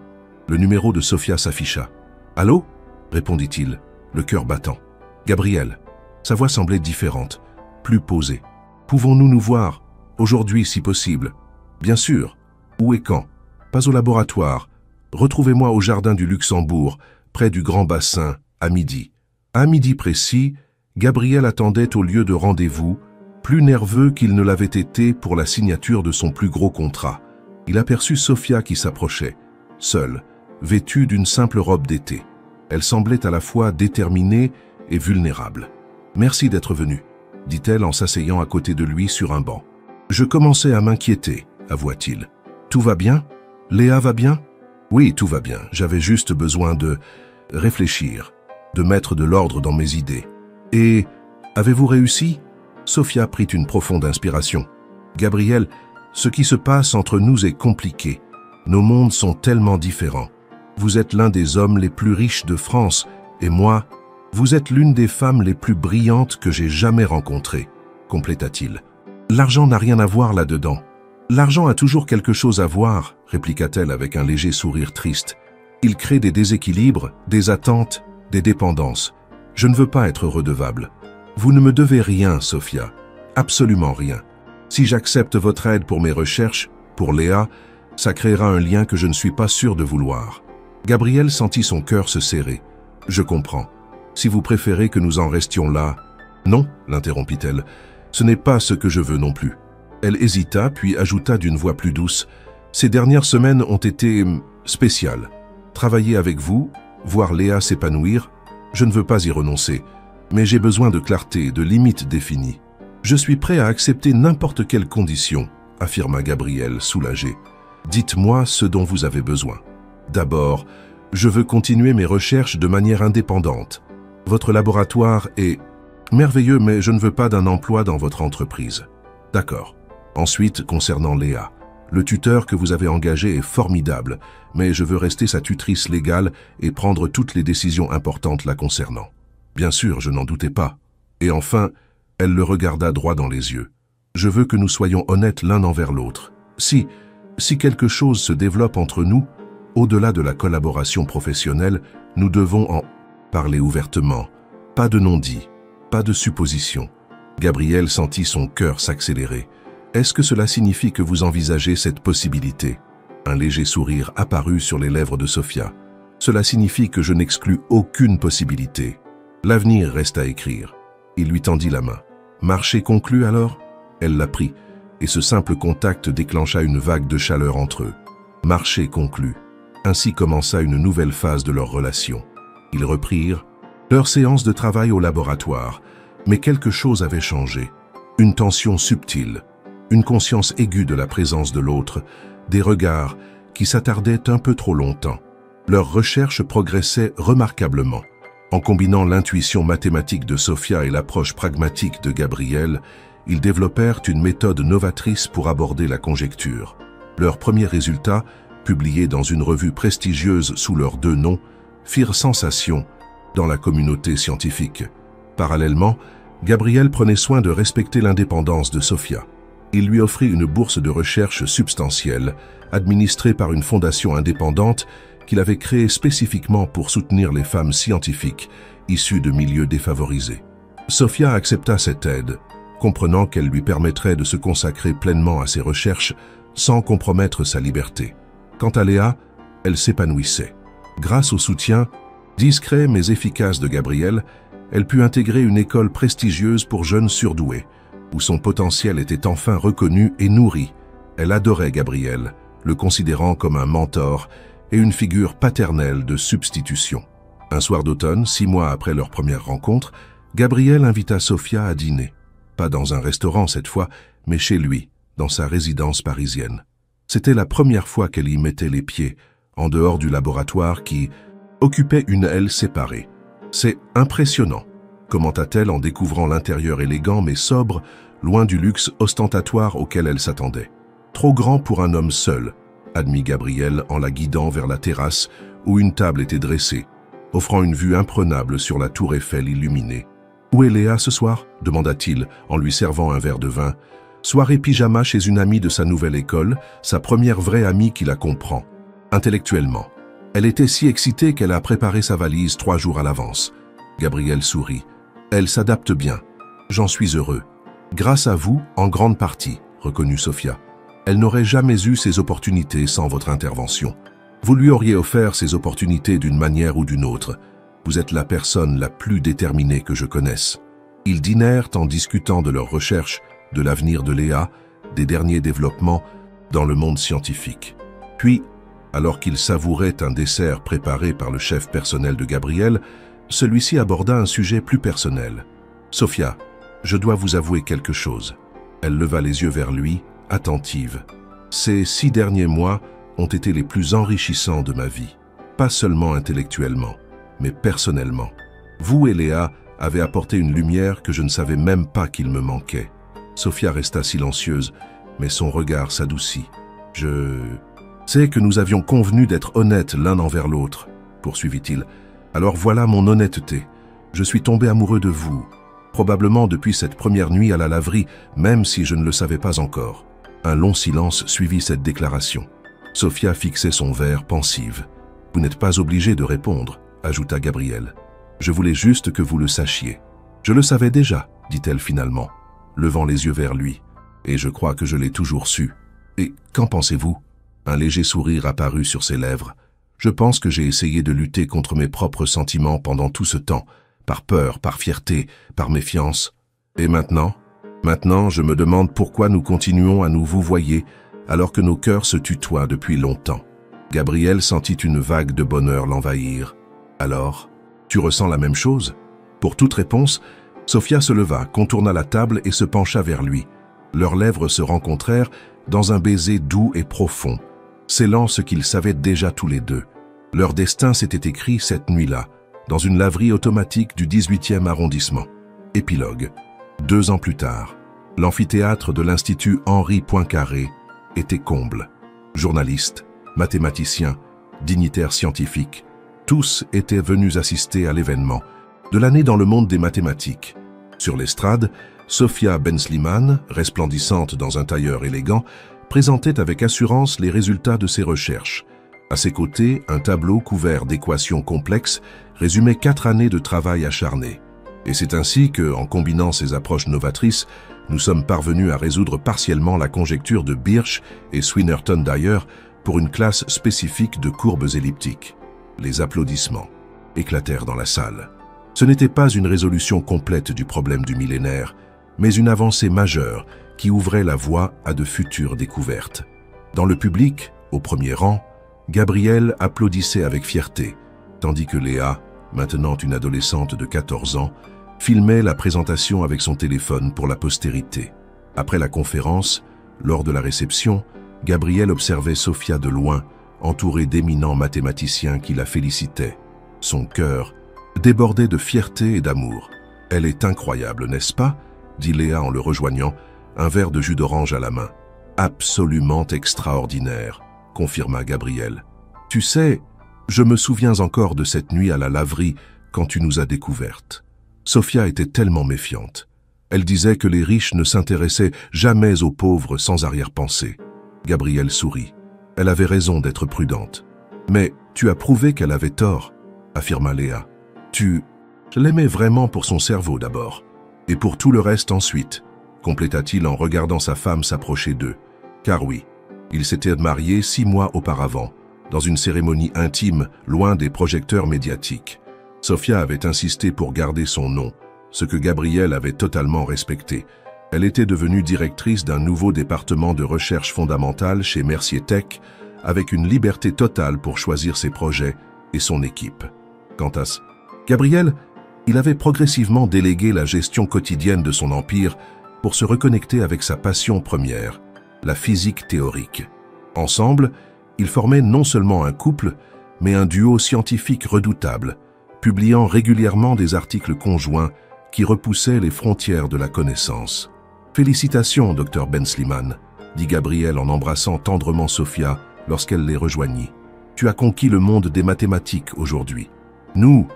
Le numéro de Sophia s'afficha. « Allô ?» répondit-il, le cœur battant. « Gabriel. » Sa voix semblait différente, plus posée. « Pouvons-nous nous voir? Aujourd'hui, si possible. »« Bien sûr. Où et quand? »« Pas au laboratoire. Retrouvez-moi au jardin du Luxembourg, près du Grand Bassin, à midi. » À midi précis, Gabriel attendait au lieu de rendez-vous, plus nerveux qu'il ne l'avait été pour la signature de son plus gros contrat. Il aperçut Sophia qui s'approchait, seule, vêtue d'une simple robe d'été. Elle semblait à la fois déterminée et vulnérable. « Merci d'être venue, » dit-elle en s'asseyant à côté de lui sur un banc. « Je commençais à m'inquiéter, » avoua-t-il. « Tout va bien? Léa va bien? »« Oui, tout va bien. J'avais juste besoin de réfléchir, de mettre de l'ordre dans mes idées. »« Et avez-vous réussi ?» Sophia prit une profonde inspiration. « Gabriel, ce qui se passe entre nous est compliqué. Nos mondes sont tellement différents. Vous êtes l'un des hommes les plus riches de France, et moi, vous êtes l'une des femmes les plus brillantes que j'ai jamais rencontrées, compléta-t-il. L'argent n'a rien à voir là-dedans. L'argent a toujours quelque chose à voir, répliqua-t-elle avec un léger sourire triste. Il crée des déséquilibres, des attentes, des dépendances. Je ne veux pas être redevable. Vous ne me devez rien, Sophia. Absolument rien. Si j'accepte votre aide pour mes recherches, pour Léa, ça créera un lien que je ne suis pas sûr de vouloir. Gabriel sentit son cœur se serrer. Je comprends. Si vous préférez que nous en restions là... Non, l'interrompit-elle. Ce n'est pas ce que je veux non plus. Elle hésita, puis ajouta d'une voix plus douce. Ces dernières semaines ont été spéciales. Travailler avec vous, voir Léa s'épanouir, je ne veux pas y renoncer. Mais j'ai besoin de clarté, de limites définies. Je suis prêt à accepter n'importe quelle condition, affirma Gabriel, soulagé. Dites-moi ce dont vous avez besoin. D'abord, je veux continuer mes recherches de manière indépendante. Votre laboratoire est merveilleux, mais je ne veux pas d'un emploi dans votre entreprise. D'accord. Ensuite, concernant Léa, le tuteur que vous avez engagé est formidable, mais je veux rester sa tutrice légale et prendre toutes les décisions importantes la concernant. Bien sûr, je n'en doutais pas. Et enfin, elle le regarda droit dans les yeux. Je veux que nous soyons honnêtes l'un envers l'autre. Si quelque chose se développe entre nous, au-delà de la collaboration professionnelle, nous devons en parler ouvertement. Pas de non-dit, pas de supposition. Gabriel sentit son cœur s'accélérer. Est-ce que cela signifie que vous envisagez cette possibilité? Un léger sourire apparut sur les lèvres de Sophia. Cela signifie que je n'exclus aucune possibilité. L'avenir reste à écrire. Il lui tendit la main. Marché conclu alors? Elle la prit, et ce simple contact déclencha une vague de chaleur entre eux. Marché conclu. Ainsi commença une nouvelle phase de leur relation. Ils reprirent Leur séance de travail au laboratoire, mais quelque chose avait changé. Une tension subtile, une conscience aiguë de la présence de l'autre, des regards qui s'attardaient un peu trop longtemps. Leurs recherches progressaient remarquablement. En combinant l'intuition mathématique de Sophia et l'approche pragmatique de Gabriel, ils développèrent une méthode novatrice pour aborder la conjecture. Leurs premiers résultats, publiés dans une revue prestigieuse sous leurs deux noms, firent sensation dans la communauté scientifique. Parallèlement, Gabriel prenait soin de respecter l'indépendance de Sophia. Il lui offrit une bourse de recherche substantielle, administrée par une fondation indépendante qu'il avait créée spécifiquement pour soutenir les femmes scientifiques issues de milieux défavorisés. Sophia accepta cette aide, comprenant qu'elle lui permettrait de se consacrer pleinement à ses recherches sans compromettre sa liberté. Quant à Léa, elle s'épanouissait. Grâce au soutien discret mais efficace de Gabriel, elle put intégrer une école prestigieuse pour jeunes surdoués, où son potentiel était enfin reconnu et nourri. Elle adorait Gabriel, le considérant comme un mentor et une figure paternelle de substitution. Un soir d'automne, 6 mois après leur première rencontre, Gabriel invita Sophia à dîner. Pas dans un restaurant cette fois, mais chez lui, dans sa résidence parisienne. C'était la première fois qu'elle y mettait les pieds, en dehors du laboratoire qui occupait une aile séparée. « C'est impressionnant », commenta-t-elle en découvrant l'intérieur élégant mais sobre, loin du luxe ostentatoire auquel elle s'attendait. « Trop grand pour un homme seul », admit Gabriel en la guidant vers la terrasse où une table était dressée, offrant une vue imprenable sur la tour Eiffel illuminée. « Où est Léa ce soir ?» demanda-t-il en lui servant un verre de vin. Soirée pyjama chez une amie de sa nouvelle école, sa première vraie amie qui la comprend. Intellectuellement. Elle était si excitée qu'elle a préparé sa valise 3 jours à l'avance. Gabriel sourit. Elle s'adapte bien. J'en suis heureux. Grâce à vous, en grande partie, reconnut Sophia. Elle n'aurait jamais eu ces opportunités sans votre intervention. Vous lui auriez offert ces opportunités d'une manière ou d'une autre. Vous êtes la personne la plus déterminée que je connaisse. Ils dînèrent en discutant de leurs recherches, de l'avenir de Léa, des derniers développements dans le monde scientifique. Puis, alors qu'ils savouraient un dessert préparé par le chef personnel de Gabriel, celui-ci aborda un sujet plus personnel. « Sophia, je dois vous avouer quelque chose. » Elle leva les yeux vers lui, attentive. « Ces 6 derniers mois ont été les plus enrichissants de ma vie, pas seulement intellectuellement, mais personnellement. Vous et Léa avez apporté une lumière que je ne savais même pas qu'il me manquait. » Sophia resta silencieuse, mais son regard s'adoucit. « Je sais que nous avions convenu d'être honnêtes l'un envers l'autre, » poursuivit-il. « Alors voilà mon honnêteté. Je suis tombé amoureux de vous, probablement depuis cette première nuit à la laverie, même si je ne le savais pas encore. » Un long silence suivit cette déclaration. Sophia fixait son verre, pensive. « Vous n'êtes pas obligé de répondre, » ajouta Gabriel. « Je voulais juste que vous le sachiez. »« Je le savais déjà, » dit-elle finalement, levant les yeux vers lui. « Et je crois que je l'ai toujours su. Et qu'en pensez-vous » Un léger sourire apparut sur ses lèvres. « Je pense que j'ai essayé de lutter contre mes propres sentiments pendant tout ce temps, par peur, par fierté, par méfiance. Et maintenant ? Maintenant, je me demande pourquoi nous continuons à nous vouvoyer alors que nos cœurs se tutoient depuis longtemps. » Gabriel sentit une vague de bonheur l'envahir. « Alors, tu ressens la même chose ?» Pour toute réponse, Sophia se leva, contourna la table et se pencha vers lui. Leurs lèvres se rencontrèrent dans un baiser doux et profond, scellant ce qu'ils savaient déjà tous les deux. Leur destin s'était écrit cette nuit-là, dans une laverie automatique du 18e arrondissement. Épilogue. 2 ans plus tard, l'amphithéâtre de l'Institut Henri Poincaré était comble. Journalistes, mathématiciens, dignitaires scientifiques, tous étaient venus assister à l'événement de l'année dans le monde des mathématiques. Sur l'estrade, Sophia Bensliman, resplendissante dans un tailleur élégant, présentait avec assurance les résultats de ses recherches. À ses côtés, un tableau couvert d'équations complexes résumait 4 années de travail acharné. Et c'est ainsi que, en combinant ces approches novatrices, nous sommes parvenus à résoudre partiellement la conjecture de Birch et Swinnerton d'ailleurs pour une classe spécifique de courbes elliptiques. Les applaudissements éclatèrent dans la salle. Ce n'était pas une résolution complète du problème du millénaire, mais une avancée majeure qui ouvrait la voie à de futures découvertes. Dans le public, au premier rang, Gabriel applaudissait avec fierté, tandis que Léa, maintenant une adolescente de 14 ans, filmait la présentation avec son téléphone pour la postérité. Après la conférence, lors de la réception, Gabrielle observait Sofia de loin, entourée d'éminents mathématiciens qui la félicitaient. Son cœur débordait de fierté et d'amour. « Elle est incroyable, n'est-ce pas ?» dit Léa en le rejoignant, un verre de jus d'orange à la main. « Absolument extraordinaire », confirma Gabrielle. « Tu sais, je me souviens encore de cette nuit à la laverie quand tu nous as découvertes. » Sofia était tellement méfiante. Elle disait que les riches ne s'intéressaient jamais aux pauvres sans arrière-pensée. Gabrielle sourit. Elle avait raison d'être prudente. « Mais tu as prouvé qu'elle avait tort, » affirma Léa. « Je l'aimais vraiment pour son cerveau d'abord, et pour tout le reste ensuite, » compléta-t-il en regardant sa femme s'approcher d'eux. Car oui, ils s'étaient mariés 6 mois auparavant, dans une cérémonie intime, loin des projecteurs médiatiques. Sofia avait insisté pour garder son nom, ce que Gabrielle avait totalement respecté. Elle était devenue directrice d'un nouveau département de recherche fondamentale chez Mercier Tech, avec une liberté totale pour choisir ses projets et son équipe. Quant à Gabrielle, il avait progressivement délégué la gestion quotidienne de son empire pour se reconnecter avec sa passion première, la physique théorique. Ensemble, ils formaient non seulement un couple, mais un duo scientifique redoutable, publiant régulièrement des articles conjoints qui repoussaient les frontières de la connaissance. « Félicitations, Dr Ben Slimane », dit Gabrielle en embrassant tendrement Sofia lorsqu'elle les rejoignit. « Tu as conquis le monde des mathématiques aujourd'hui. Nous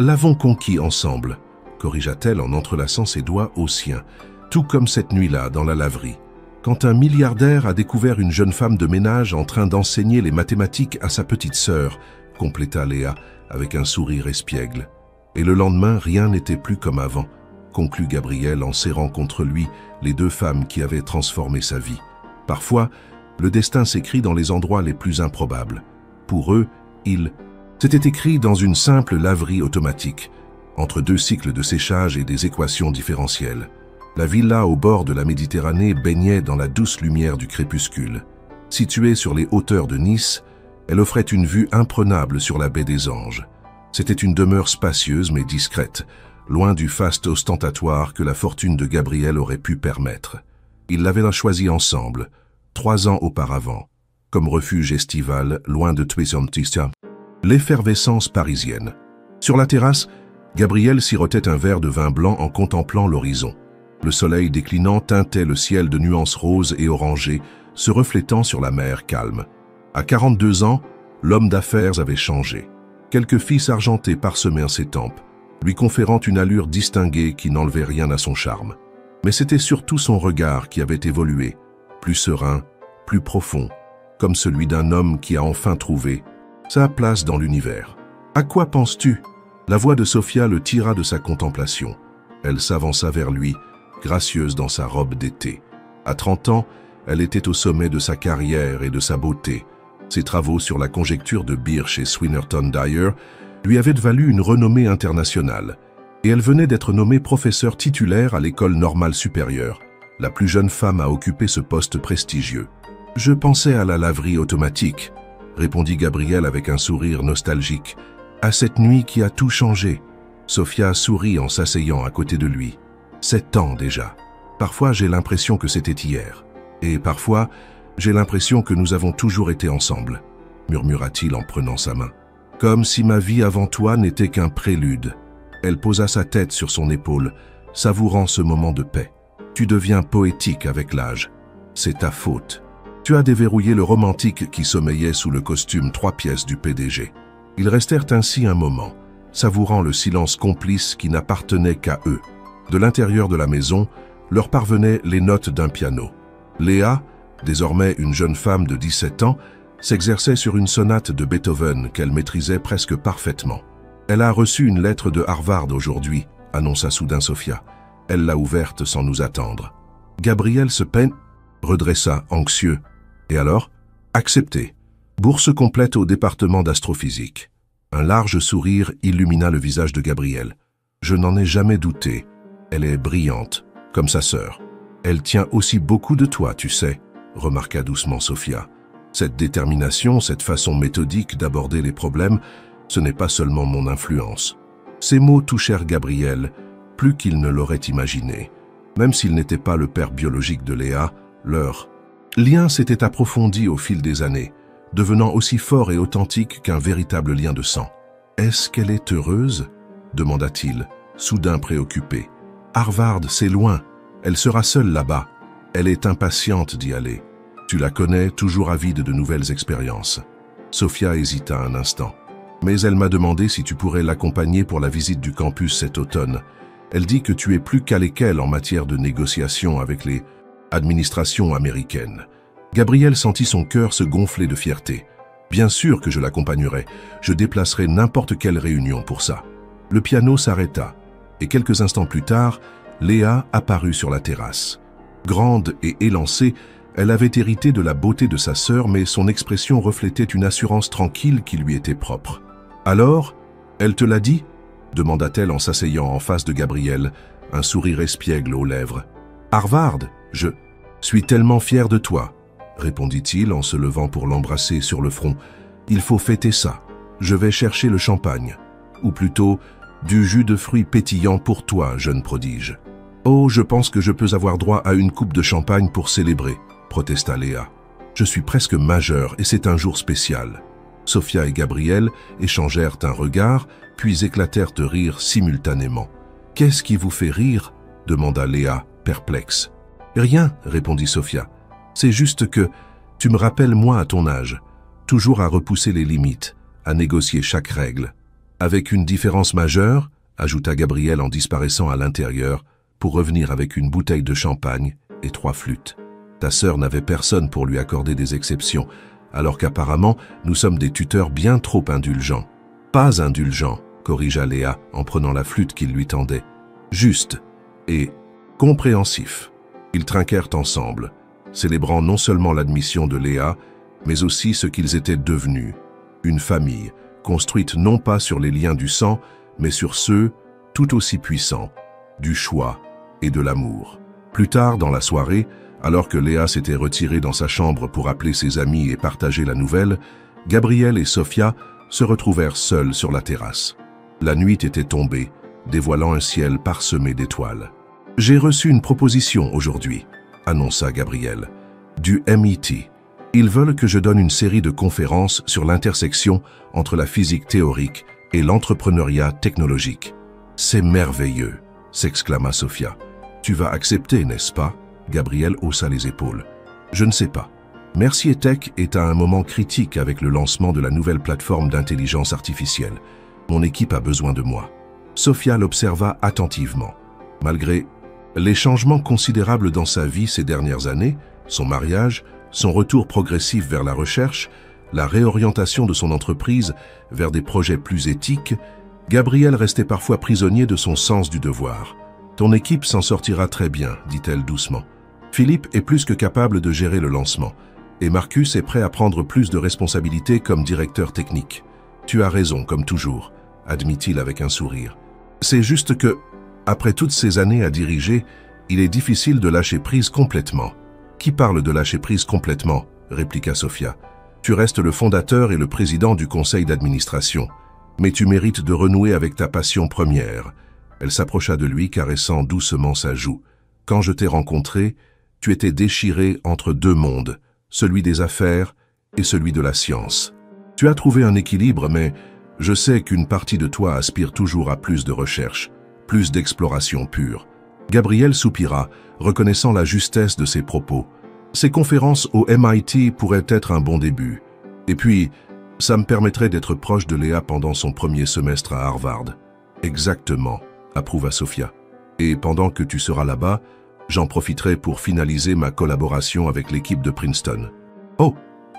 l'avons conquis ensemble », corrigea-t-elle en entrelaçant ses doigts aux siens, tout comme cette nuit-là dans la laverie, quand un milliardaire a découvert une jeune femme de ménage en train d'enseigner les mathématiques à sa petite sœur, compléta Léa avec un sourire espiègle. Et le lendemain, rien n'était plus comme avant, conclut Gabrielle en serrant contre lui les 2 femmes qui avaient transformé sa vie. Parfois, le destin s'écrit dans les endroits les plus improbables. Pour eux, c'était écrit dans une simple laverie automatique, entre 2 cycles de séchage et des équations différentielles. La villa au bord de la Méditerranée baignait dans la douce lumière du crépuscule. Située sur les hauteurs de Nice, elle offrait une vue imprenable sur la baie des Anges. C'était une demeure spacieuse mais discrète, loin du faste ostentatoire que la fortune de Gabrielle aurait pu permettre. Ils l'avaient choisie ensemble, 3 ans auparavant, comme refuge estival, loin de Twisontistia. L'effervescence parisienne. Sur la terrasse, Gabrielle sirotait un verre de vin blanc en contemplant l'horizon. Le soleil déclinant teintait le ciel de nuances roses et orangées, se reflétant sur la mer calme. À 42 ans, l'homme d'affaires avait changé. Quelques fils argentés parsemaient ses tempes, lui conférant une allure distinguée qui n'enlevait rien à son charme. Mais c'était surtout son regard qui avait évolué, plus serein, plus profond, comme celui d'un homme qui a enfin trouvé sa place dans l'univers. « À quoi penses-tu » La voix de Sofia le tira de sa contemplation. Elle s'avança vers lui, gracieuse dans sa robe d'été. À 30 ans, elle était au sommet de sa carrière et de sa beauté. Ses travaux sur la conjecture de Birch et Swinnerton-Dyer lui avaient valu une renommée internationale, et elle venait d'être nommée professeure titulaire à l'École normale supérieure, la plus jeune femme à occuper ce poste prestigieux. « Je pensais à la laverie automatique », répondit Gabrielle avec un sourire nostalgique, « à cette nuit qui a tout changé. » Sofia sourit en s'asseyant à côté de lui. 7 ans déjà. Parfois, j'ai l'impression que c'était hier. Et parfois, j'ai l'impression que nous avons toujours été ensemble, murmura-t-il en prenant sa main. Comme si ma vie avant toi n'était qu'un prélude. Elle posa sa tête sur son épaule, savourant ce moment de paix. Tu deviens poétique avec l'âge. C'est ta faute. Tu as déverrouillé le romantique qui sommeillait sous le costume 3 pièces du PDG. Ils restèrent ainsi un moment, savourant le silence complice qui n'appartenait qu'à eux. De l'intérieur de la maison, leur parvenaient les notes d'un piano. Léa, désormais une jeune femme de 17 ans, s'exerçait sur une sonate de Beethoven qu'elle maîtrisait presque parfaitement. « Elle a reçu une lettre de Harvard aujourd'hui », annonça soudain Sofia. Elle l'a ouverte sans nous attendre. Gabrielle se redressa, anxieux. « Et alors ?»« Accepté. Bourse complète au département d'astrophysique. » Un large sourire illumina le visage de Gabrielle. « Je n'en ai jamais douté. Elle est brillante, comme sa sœur. Elle tient aussi beaucoup de toi, tu sais, » remarqua doucement Sofia. Cette détermination, cette façon méthodique d'aborder les problèmes, ce n'est pas seulement mon influence. Ces mots touchèrent Gabriel plus qu'il ne l'aurait imaginé. Même s'il n'était pas le père biologique de Léa, leur lien s'était approfondi au fil des années, devenant aussi fort et authentique qu'un véritable lien de sang. « Est-ce qu'elle est heureuse ?» demanda-t-il, soudain préoccupé. « Harvard, c'est loin. Elle sera seule là-bas. Elle est impatiente d'y aller. Tu la connais, toujours avide de nouvelles expériences. » Sophia hésita un instant. « Mais elle m'a demandé si tu pourrais l'accompagner pour la visite du campus cet automne. Elle dit que tu es plus calé qu'elle en matière de négociation avec les administrations américaines. » Gabriel sentit son cœur se gonfler de fierté. « Bien sûr que je l'accompagnerai. Je déplacerai n'importe quelle réunion pour ça. » Le piano s'arrêta, et quelques instants plus tard, Léa apparut sur la terrasse. Grande et élancée, elle avait hérité de la beauté de sa sœur, mais son expression reflétait une assurance tranquille qui lui était propre. « Alors, elle te l'a dit ?» demanda-t-elle en s'asseyant en face de Gabriel, un sourire espiègle aux lèvres. « Harvard, je suis tellement fier de toi », répondit-il en se levant pour l'embrasser sur le front. « Il faut fêter ça. Je vais chercher le champagne. Ou plutôt, du jus de fruits pétillant pour toi, jeune prodige. »« Oh, je pense que je peux avoir droit à une coupe de champagne pour célébrer, » protesta Léa. « Je suis presque majeure et c'est un jour spécial. » Sophia et Gabriel échangèrent un regard, puis éclatèrent de rire simultanément. « Qu'est-ce qui vous fait rire ?» demanda Léa, perplexe. « Rien, » répondit Sophia. « C'est juste que tu me rappelles moi à ton âge, toujours à repousser les limites, à négocier chaque règle. Avec une différence majeure, » ajouta Gabriel en disparaissant à l'intérieur, pour revenir avec une bouteille de champagne et 3 flûtes. Ta sœur n'avait personne pour lui accorder des exceptions, alors qu'apparemment, nous sommes des tuteurs bien trop indulgents. Pas indulgents, corrigea Léa en prenant la flûte qu'il lui tendait. Juste et compréhensif. Ils trinquèrent ensemble, célébrant non seulement l'admission de Léa, mais aussi ce qu'ils étaient devenus, une famille, construite non pas sur les liens du sang, mais sur ceux, tout aussi puissants, du choix et de l'amour. Plus tard dans la soirée, alors que Léa s'était retirée dans sa chambre pour appeler ses amis et partager la nouvelle, Gabriel et Sophia se retrouvèrent seuls sur la terrasse. La nuit était tombée, dévoilant un ciel parsemé d'étoiles. « J'ai reçu une proposition aujourd'hui, » annonça Gabriel, « du MIT. Ils veulent que je donne une série de conférences sur l'intersection entre la physique théorique et l'entrepreneuriat technologique. »« C'est merveilleux !» s'exclama Sophia. « Tu vas accepter, n'est-ce pas ?» Gabriel haussa les épaules. « Je ne sais pas. Mercier Tech est à un moment critique avec le lancement de la nouvelle plateforme d'intelligence artificielle. Mon équipe a besoin de moi. » Sophia l'observa attentivement. Malgré les changements considérables dans sa vie ces dernières années, son mariage, son retour progressif vers la recherche, la réorientation de son entreprise vers des projets plus éthiques, Gabriel restait parfois prisonnier de son sens du devoir. « Ton équipe s'en sortira très bien, dit-elle doucement. Philippe est plus que capable de gérer le lancement, et Marcus est prêt à prendre plus de responsabilités comme directeur technique. Tu as raison, comme toujours, admit-il avec un sourire. C'est juste que, après toutes ces années à diriger, il est difficile de lâcher prise complètement. »« Qui parle de lâcher prise complètement ?» répliqua Sophia. « Tu restes le fondateur et le président du conseil d'administration. Mais tu mérites de renouer avec ta passion première. » Elle s'approcha de lui, caressant doucement sa joue. « Quand je t'ai rencontré, tu étais déchiré entre 2 mondes, celui des affaires et celui de la science. Tu as trouvé un équilibre, mais je sais qu'une partie de toi aspire toujours à plus de recherche, plus d'exploration pure. » Gabriel soupira, reconnaissant la justesse de ses propos. Ces conférences au MIT pourraient être un bon début. Et puis, ça me permettrait d'être proche de Léa pendant son premier semestre à Harvard. Exactement, approuva Sophia. Et pendant que tu seras là-bas, j'en profiterai pour finaliser ma collaboration avec l'équipe de Princeton. Oh,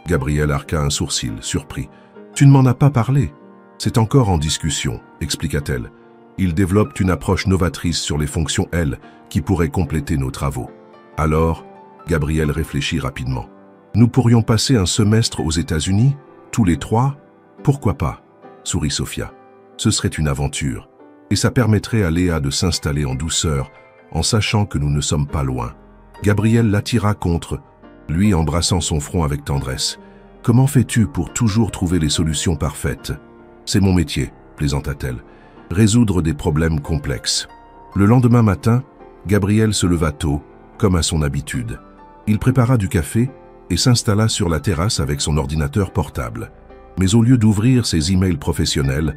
Gabriel arqua un sourcil, surpris. Tu ne m'en as pas parlé. C'est encore en discussion, expliqua-t-elle. Ils développent une approche novatrice sur les fonctions L qui pourrait compléter nos travaux. Alors, Gabriel réfléchit rapidement. Nous pourrions passer un semestre aux États-Unis, tous les 3? Pourquoi pas? Sourit Sophia. Ce serait une aventure, et ça permettrait à Léa de s'installer en douceur, en sachant que nous ne sommes pas loin. Gabriel l'attira contre, lui embrassant son front avec tendresse. Comment fais-tu pour toujours trouver les solutions parfaites? C'est mon métier, plaisanta-t-elle. résoudre des problèmes complexes. Le lendemain matin, Gabriel se leva tôt, comme à son habitude. Il prépara du café et s'installa sur la terrasse avec son ordinateur portable. Mais au lieu d'ouvrir ses emails professionnels,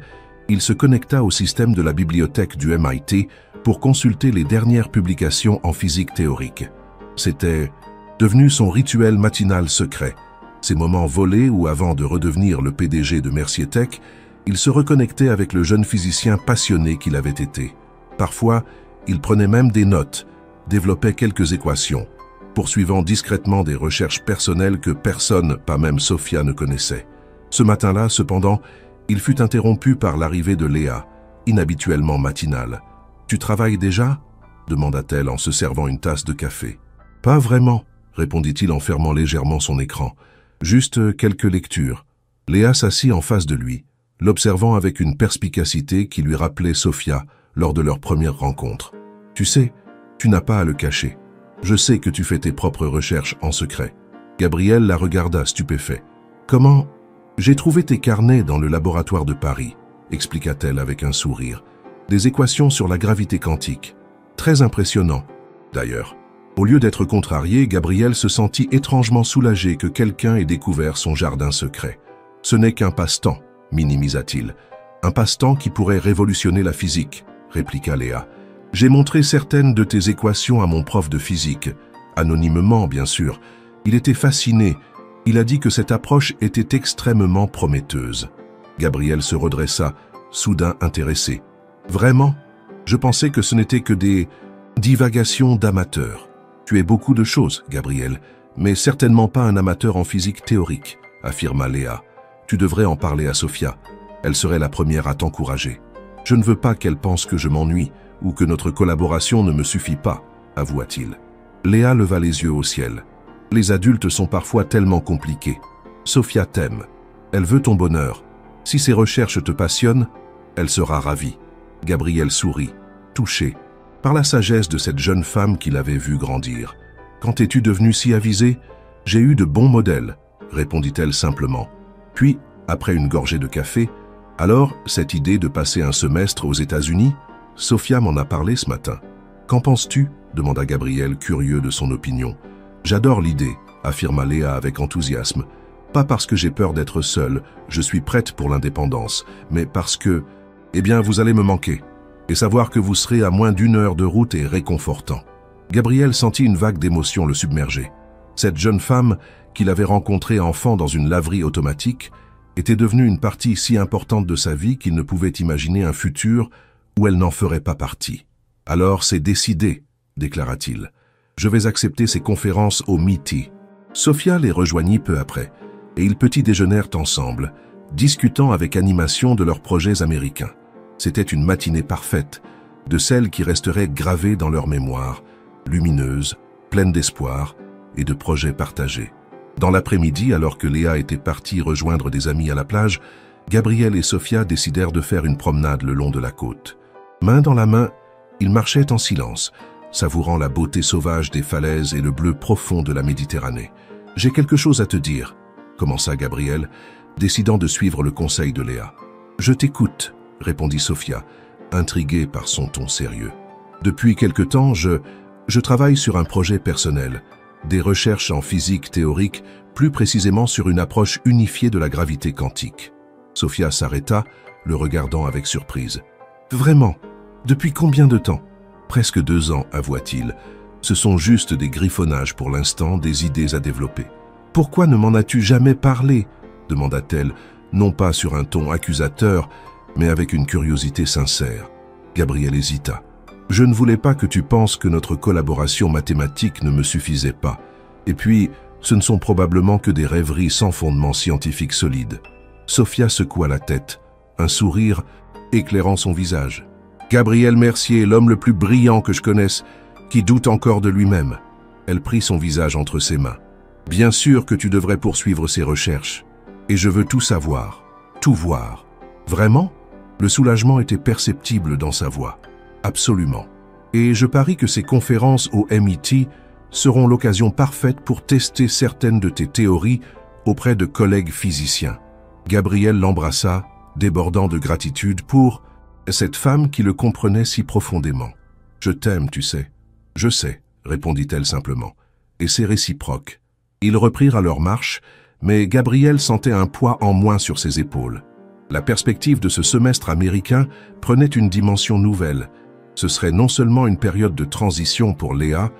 il se connecta au système de la bibliothèque du MIT pour consulter les dernières publications en physique théorique. C'était devenu son rituel matinal secret, ces moments volés où, avant de redevenir le PDG de Mercier Tech, il se reconnectait avec le jeune physicien passionné qu'il avait été. Parfois, il prenait même des notes, développait quelques équations, poursuivant discrètement des recherches personnelles que personne, pas même Sophia, ne connaissait. Ce matin-là, cependant, il fut interrompu par l'arrivée de Léa, inhabituellement matinale. « Tu travailles déjà » demanda-t-elle en se servant une tasse de café. « Pas vraiment » répondit-il en fermant légèrement son écran. « Juste quelques lectures. » Léa s'assit en face de lui, l'observant avec une perspicacité qui lui rappelait Sophia lors de leur première rencontre. « Tu sais, tu n'as pas à le cacher. Je sais que tu fais tes propres recherches en secret. » Gabriel la regarda stupéfait. « Comment ? J'ai trouvé tes carnets dans le laboratoire de Paris, » expliqua-t-elle avec un sourire. « Des équations sur la gravité quantique. Très impressionnant, d'ailleurs. » Au lieu d'être contrarié, Gabriel se sentit étrangement soulagé que quelqu'un ait découvert son jardin secret. « Ce n'est qu'un passe-temps, » minimisa-t-il. « Un passe-temps qui pourrait révolutionner la physique, » répliqua Léa. « J'ai montré certaines de tes équations à mon prof de physique, anonymement bien sûr. Il était fasciné. Il a dit que cette approche était extrêmement prometteuse. » Gabriel se redressa, soudain intéressé. « Vraiment ? Je pensais que ce n'était que des divagations d'amateurs. Tu es beaucoup de choses, Gabriel, mais certainement pas un amateur en physique théorique, » affirma Léa. « Tu devrais en parler à Sophia. Elle serait la première à t'encourager. Je ne veux pas qu'elle pense que je m'ennuie ou que notre collaboration ne me suffit pas, » avoua-t-il. Léa leva les yeux au ciel. « Les adultes sont parfois tellement compliqués. Sophia t'aime. Elle veut ton bonheur. Si ses recherches te passionnent, elle sera ravie. » Gabriel sourit, touché par la sagesse de cette jeune femme qu'il avait vue grandir. « Quand es-tu devenue si avisée ? J'ai eu de bons modèles, » répondit-elle simplement. Puis, après une gorgée de café, « Alors, cette idée de passer un semestre aux États-Unis ? Sophia m'en a parlé ce matin. »« Qu'en penses-tu » demanda Gabriel, curieux de son opinion. « J'adore l'idée, » affirma Léa avec enthousiasme. « Pas parce que j'ai peur d'être seule, je suis prête pour l'indépendance, mais parce que, eh bien, vous allez me manquer. Et savoir que vous serez à moins d'1 heure de route est réconfortant. » Gabriel sentit une vague d'émotion le submerger. Cette jeune femme, qu'il avait rencontrée enfant dans une laverie automatique, était devenue une partie si importante de sa vie qu'il ne pouvait imaginer un futur où elle n'en ferait pas partie. « Alors c'est décidé, » déclara-t-il. « Je vais accepter ces conférences au MIT. » Sophia les rejoignit peu après, et ils petit déjeunèrent ensemble, discutant avec animation de leurs projets américains. C'était une matinée parfaite, de celles qui resteraient gravées dans leur mémoire, lumineuse, pleine d'espoir et de projets partagés. Dans l'après-midi, alors que Léa était partie rejoindre des amis à la plage, Gabriel et Sophia décidèrent de faire une promenade le long de la côte. Main dans la main, ils marchaient en silence, savourant la beauté sauvage des falaises et le bleu profond de la Méditerranée. « J'ai quelque chose à te dire », commença Gabriel, décidant de suivre le conseil de Léa. « Je t'écoute », répondit Sophia, intriguée par son ton sérieux. « Depuis quelque temps, je travaille sur un projet personnel, des recherches en physique théorique, plus précisément sur une approche unifiée de la gravité quantique. » Sophia s'arrêta, le regardant avec surprise. « Vraiment ? Depuis combien de temps ? » « Presque 2 ans, avoua-t-il. Ce sont juste des griffonnages pour l'instant, des idées à développer. »« Pourquoi ne m'en as-tu jamais parlé ?» demanda-t-elle, non pas sur un ton accusateur, mais avec une curiosité sincère. Gabriel hésita. « Je ne voulais pas que tu penses que notre collaboration mathématique ne me suffisait pas. Et puis, ce ne sont probablement que des rêveries sans fondement scientifique solide. » Sophia secoua la tête, un sourire éclairant son visage. « Gabriel Mercier est l'homme le plus brillant que je connaisse, qui doute encore de lui-même. » Elle prit son visage entre ses mains. « Bien sûr que tu devrais poursuivre ces recherches. Et je veux tout savoir, tout voir. » Vraiment ? Le soulagement était perceptible dans sa voix. « Absolument. Et je parie que ces conférences au MIT seront l'occasion parfaite pour tester certaines de tes théories auprès de collègues physiciens. » Gabriel l'embrassa, débordant de gratitude pour Cette femme qui le comprenait si profondément. « Je t'aime, tu sais. »« Je sais, » répondit-elle simplement. Et c'est réciproque. Ils reprirent à leur marche, mais Gabriel sentait un poids en moins sur ses épaules. La perspective de ce semestre américain prenait une dimension nouvelle. Ce serait non seulement une période de transition pour Léa,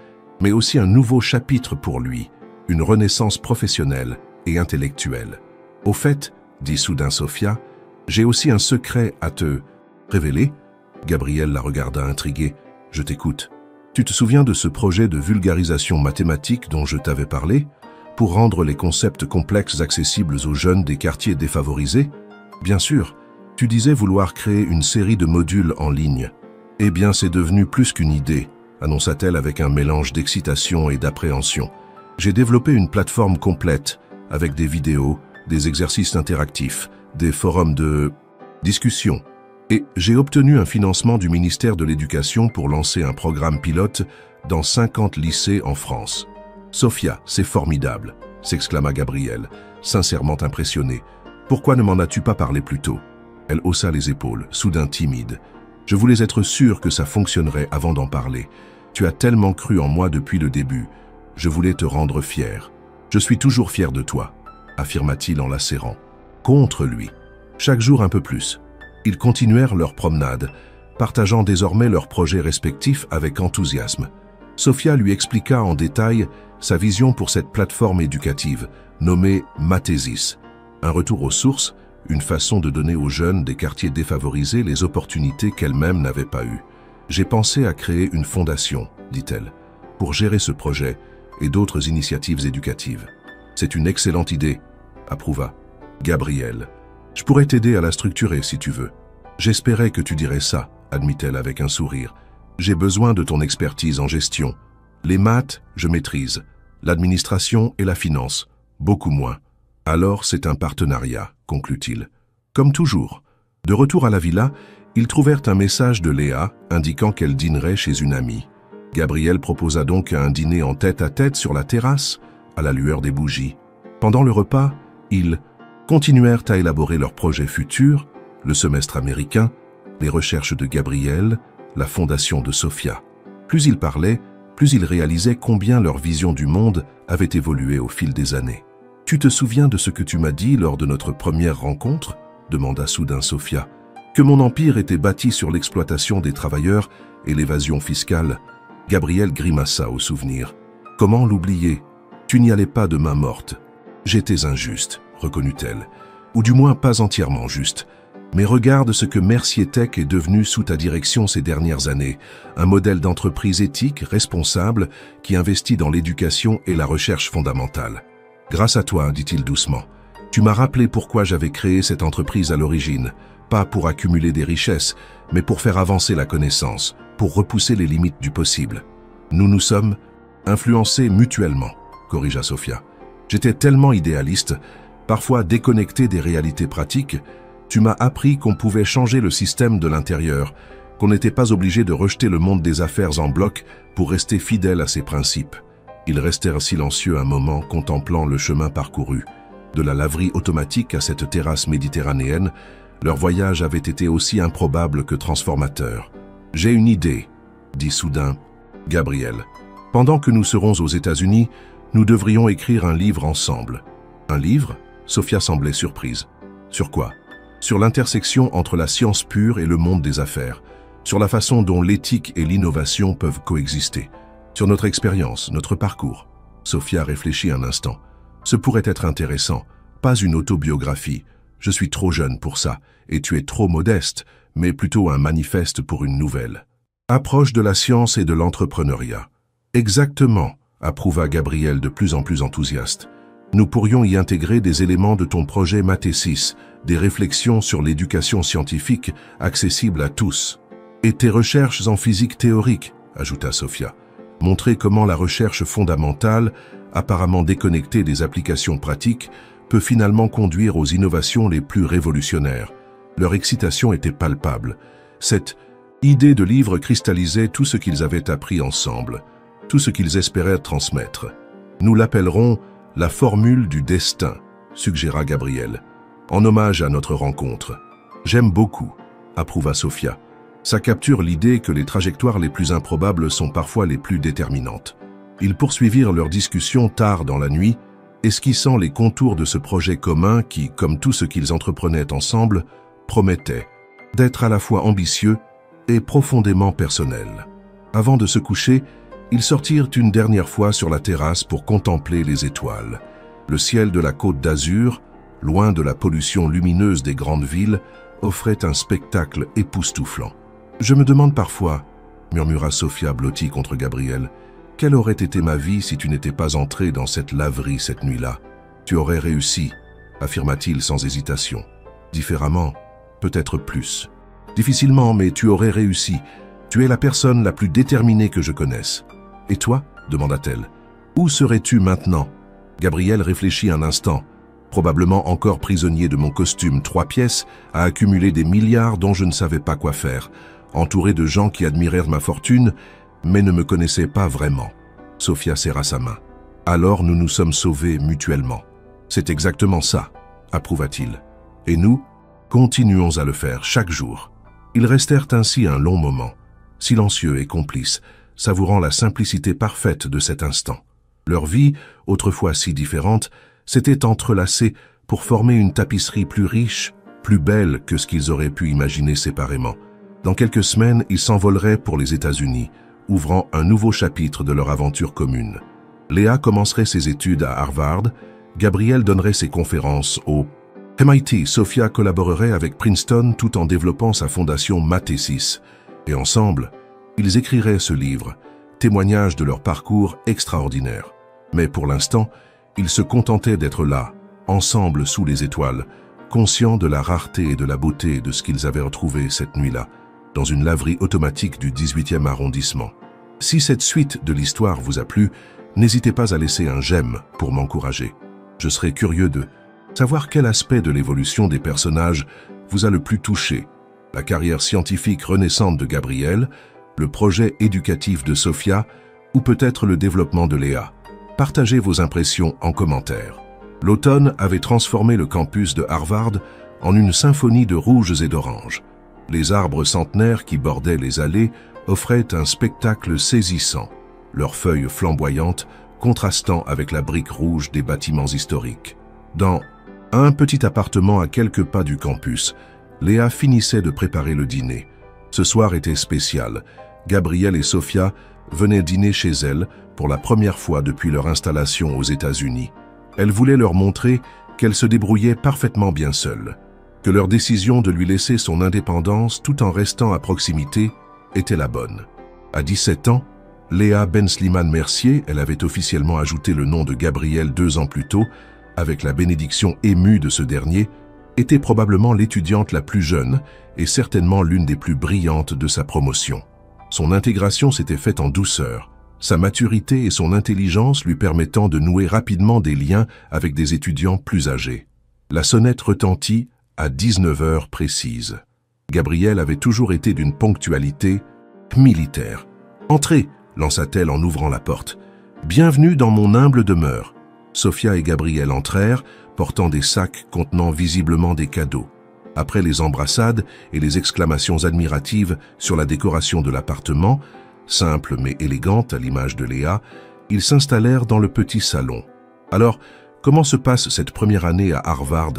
mais aussi un nouveau chapitre pour lui, une renaissance professionnelle et intellectuelle. « Au fait, » dit soudain Sophia, « j'ai aussi un secret à te révéler ?» Gabriel la regarda intrigué. « Je t'écoute. Tu te souviens de ce projet de vulgarisation mathématique dont je t'avais parlé, pour rendre les concepts complexes accessibles aux jeunes des quartiers défavorisés? Bien sûr, tu disais vouloir créer une série de modules en ligne. Eh bien, c'est devenu plus qu'une idée, annonça-t-elle avec un mélange d'excitation et d'appréhension. J'ai développé une plateforme complète, avec des vidéos, des exercices interactifs, des forums de discussion. Et j'ai obtenu un financement du ministère de l'Éducation pour lancer un programme pilote dans 50 lycées en France. « Sophia, c'est formidable !» s'exclama Gabriel, sincèrement impressionné. « Pourquoi ne m'en as-tu pas parlé plus tôt ?» Elle haussa les épaules, soudain timide. « Je voulais être sûr que ça fonctionnerait avant d'en parler. Tu as tellement cru en moi depuis le début. Je voulais te rendre fier. Je suis toujours fier de toi, » affirma-t-il en la serrant. Contre lui. Chaque jour un peu plus. Ils continuèrent leur promenade, partageant désormais leurs projets respectifs avec enthousiasme. Sophia lui expliqua en détail sa vision pour cette plateforme éducative, nommée Mathésis. Un retour aux sources, une façon de donner aux jeunes des quartiers défavorisés les opportunités qu'elle-même n'avait pas eues. « J'ai pensé à créer une fondation, » dit-elle, « pour gérer ce projet et d'autres initiatives éducatives. »« C'est une excellente idée, » approuva Gabriel. « Je pourrais t'aider à la structurer si tu veux. »« J'espérais que tu dirais ça, » admit-elle avec un sourire. « J'ai besoin de ton expertise en gestion. Les maths, je maîtrise. L'administration et la finance, beaucoup moins. Alors c'est un partenariat, » conclut-il. Comme toujours. De retour à la villa, ils trouvèrent un message de Léa indiquant qu'elle dînerait chez une amie. Gabriel proposa donc un dîner en tête-à-tête sur la terrasse, à la lueur des bougies. Pendant le repas, ils continuèrent à élaborer leurs projets futurs, le semestre américain, les recherches de Gabriel, la fondation de Sophia. Plus ils parlaient, plus ils réalisaient combien leur vision du monde avait évolué au fil des années. « Tu te souviens de ce que tu m'as dit lors de notre première rencontre ?» demanda soudain Sophia. « Que mon empire était bâti sur l'exploitation des travailleurs et l'évasion fiscale. » Gabriel grimaça au souvenir. « Comment l'oublier? Tu n'y allais pas de main morte. J'étais injuste, reconnut-elle. Ou du moins pas entièrement juste. Mais regarde ce que Mercier Tech est devenu sous ta direction ces dernières années. Un modèle d'entreprise éthique, responsable, qui investit dans l'éducation et la recherche fondamentale. Grâce à toi, dit-il doucement. Tu m'as rappelé pourquoi j'avais créé cette entreprise à l'origine. Pas pour accumuler des richesses, mais pour faire avancer la connaissance, pour repousser les limites du possible. Nous nous sommes influencés mutuellement, corrigea Sophia. J'étais tellement idéaliste, parfois déconnecté des réalités pratiques. Tu m'as appris qu'on pouvait changer le système de l'intérieur, qu'on n'était pas obligé de rejeter le monde des affaires en bloc pour rester fidèle à ses principes. Ils restèrent silencieux un moment, contemplant le chemin parcouru. De la laverie automatique à cette terrasse méditerranéenne, leur voyage avait été aussi improbable que transformateur. « J'ai une idée, » dit soudain Gabriel. « Pendant que nous serons aux États-Unis, nous devrions écrire un livre ensemble. » « Un livre ?» Sophia semblait surprise. « Sur quoi ?» Sur l'intersection entre la science pure et le monde des affaires, sur la façon dont l'éthique et l'innovation peuvent coexister, sur notre expérience, notre parcours. Sophia réfléchit un instant. Ce pourrait être intéressant, pas une autobiographie. Je suis trop jeune pour ça, et tu es trop modeste, mais plutôt un manifeste pour une nouvelle. Approche de la science et de l'entrepreneuriat. Exactement, approuva Gabriel de plus en plus enthousiaste. Nous pourrions y intégrer des éléments de ton projet Mathésis, des réflexions sur l'éducation scientifique accessible à tous. Et tes recherches en physique théorique, ajouta Sophia. Montrer comment la recherche fondamentale, apparemment déconnectée des applications pratiques, peut finalement conduire aux innovations les plus révolutionnaires. Leur excitation était palpable. Cette idée de livre cristallisait tout ce qu'ils avaient appris ensemble, tout ce qu'ils espéraient transmettre. Nous l'appellerons la formule du destin, suggéra Gabriel, en hommage à notre rencontre. J'aime beaucoup. approuva Sophia. Ça capture l'idée que les trajectoires les plus improbables sont parfois les plus déterminantes. Ils poursuivirent leur discussion tard dans la nuit, esquissant les contours de ce projet commun qui, comme tout ce qu'ils entreprenaient ensemble, promettait d'être à la fois ambitieux et profondément personnel. Avant de se coucher, ils sortirent une dernière fois sur la terrasse pour contempler les étoiles. Le ciel de la Côte d'Azur, loin de la pollution lumineuse des grandes villes, offrait un spectacle époustouflant. « Je me demande parfois, » murmura Sophia blottie contre Gabriel, « quelle aurait été ma vie si tu n'étais pas entré dans cette laverie cette nuit-là? Tu aurais réussi, affirma-t-il sans hésitation. Différemment, peut-être plus. Difficilement, mais tu aurais réussi. Tu es la personne la plus déterminée que je connaisse. Et toi? Demanda-t-elle. Où serais-tu maintenant? Gabriel réfléchit un instant. Probablement encore prisonnier de mon costume 3 pièces, à accumuler des milliards dont je ne savais pas quoi faire, entouré de gens qui admirèrent ma fortune, mais ne me connaissaient pas vraiment. Sophia serra sa main. Alors nous nous sommes sauvés mutuellement. C'est exactement ça, approuva-t-il. Et nous, continuons à le faire chaque jour. Ils restèrent ainsi un long moment, silencieux et complices, savourant la simplicité parfaite de cet instant. Leur vie, autrefois si différente, s'était entrelacée pour former une tapisserie plus riche, plus belle que ce qu'ils auraient pu imaginer séparément. Dans quelques semaines, ils s'envoleraient pour les États-Unis, ouvrant un nouveau chapitre de leur aventure commune. Léa commencerait ses études à Harvard, Gabriel donnerait ses conférences au MIT, Sophia collaborerait avec Princeton tout en développant sa fondation Mathesis. Et ensemble, ils écriraient ce livre, témoignage de leur parcours extraordinaire. Mais pour l'instant, ils se contentaient d'être là, ensemble sous les étoiles, conscients de la rareté et de la beauté de ce qu'ils avaient retrouvé cette nuit-là, dans une laverie automatique du 18e arrondissement. Si cette suite de l'histoire vous a plu, n'hésitez pas à laisser un j'aime pour m'encourager. Je serais curieux de savoir quel aspect de l'évolution des personnages vous a le plus touché. La carrière scientifique renaissante de Gabriel, le projet éducatif de Sophia ou peut-être le développement de Léa. Partagez vos impressions en commentaire. L'automne avait transformé le campus de Harvard en une symphonie de rouges et d'oranges. Les arbres centenaires qui bordaient les allées offraient un spectacle saisissant, leurs feuilles flamboyantes contrastant avec la brique rouge des bâtiments historiques. Dans un petit appartement à quelques pas du campus, Léa finissait de préparer le dîner. Ce soir était spécial. Gabriel et Sophia venaient dîner chez elle pour la première fois depuis leur installation aux États-Unis. Elle voulait leur montrer qu'elle se débrouillait parfaitement bien seule, que leur décision de lui laisser son indépendance tout en restant à proximité était la bonne. À 17 ans, Léa Ben-Slimane Mercier, elle avait officiellement ajouté le nom de Gabriel 2 ans plus tôt, avec la bénédiction émue de ce dernier, était probablement l'étudiante la plus jeune et certainement l'une des plus brillantes de sa promotion. Son intégration s'était faite en douceur, sa maturité et son intelligence lui permettant de nouer rapidement des liens avec des étudiants plus âgés. La sonnette retentit à 19 heures précises. Gabriel avait toujours été d'une ponctualité militaire. « Entrez !» lança-t-elle en ouvrant la porte. « Bienvenue dans mon humble demeure. » Sophia et Gabriel entrèrent, portant des sacs contenant visiblement des cadeaux. Après les embrassades et les exclamations admiratives sur la décoration de l'appartement, simple mais élégante à l'image de Léa, ils s'installèrent dans le petit salon. « Alors, comment se passe cette première année à Harvard ?»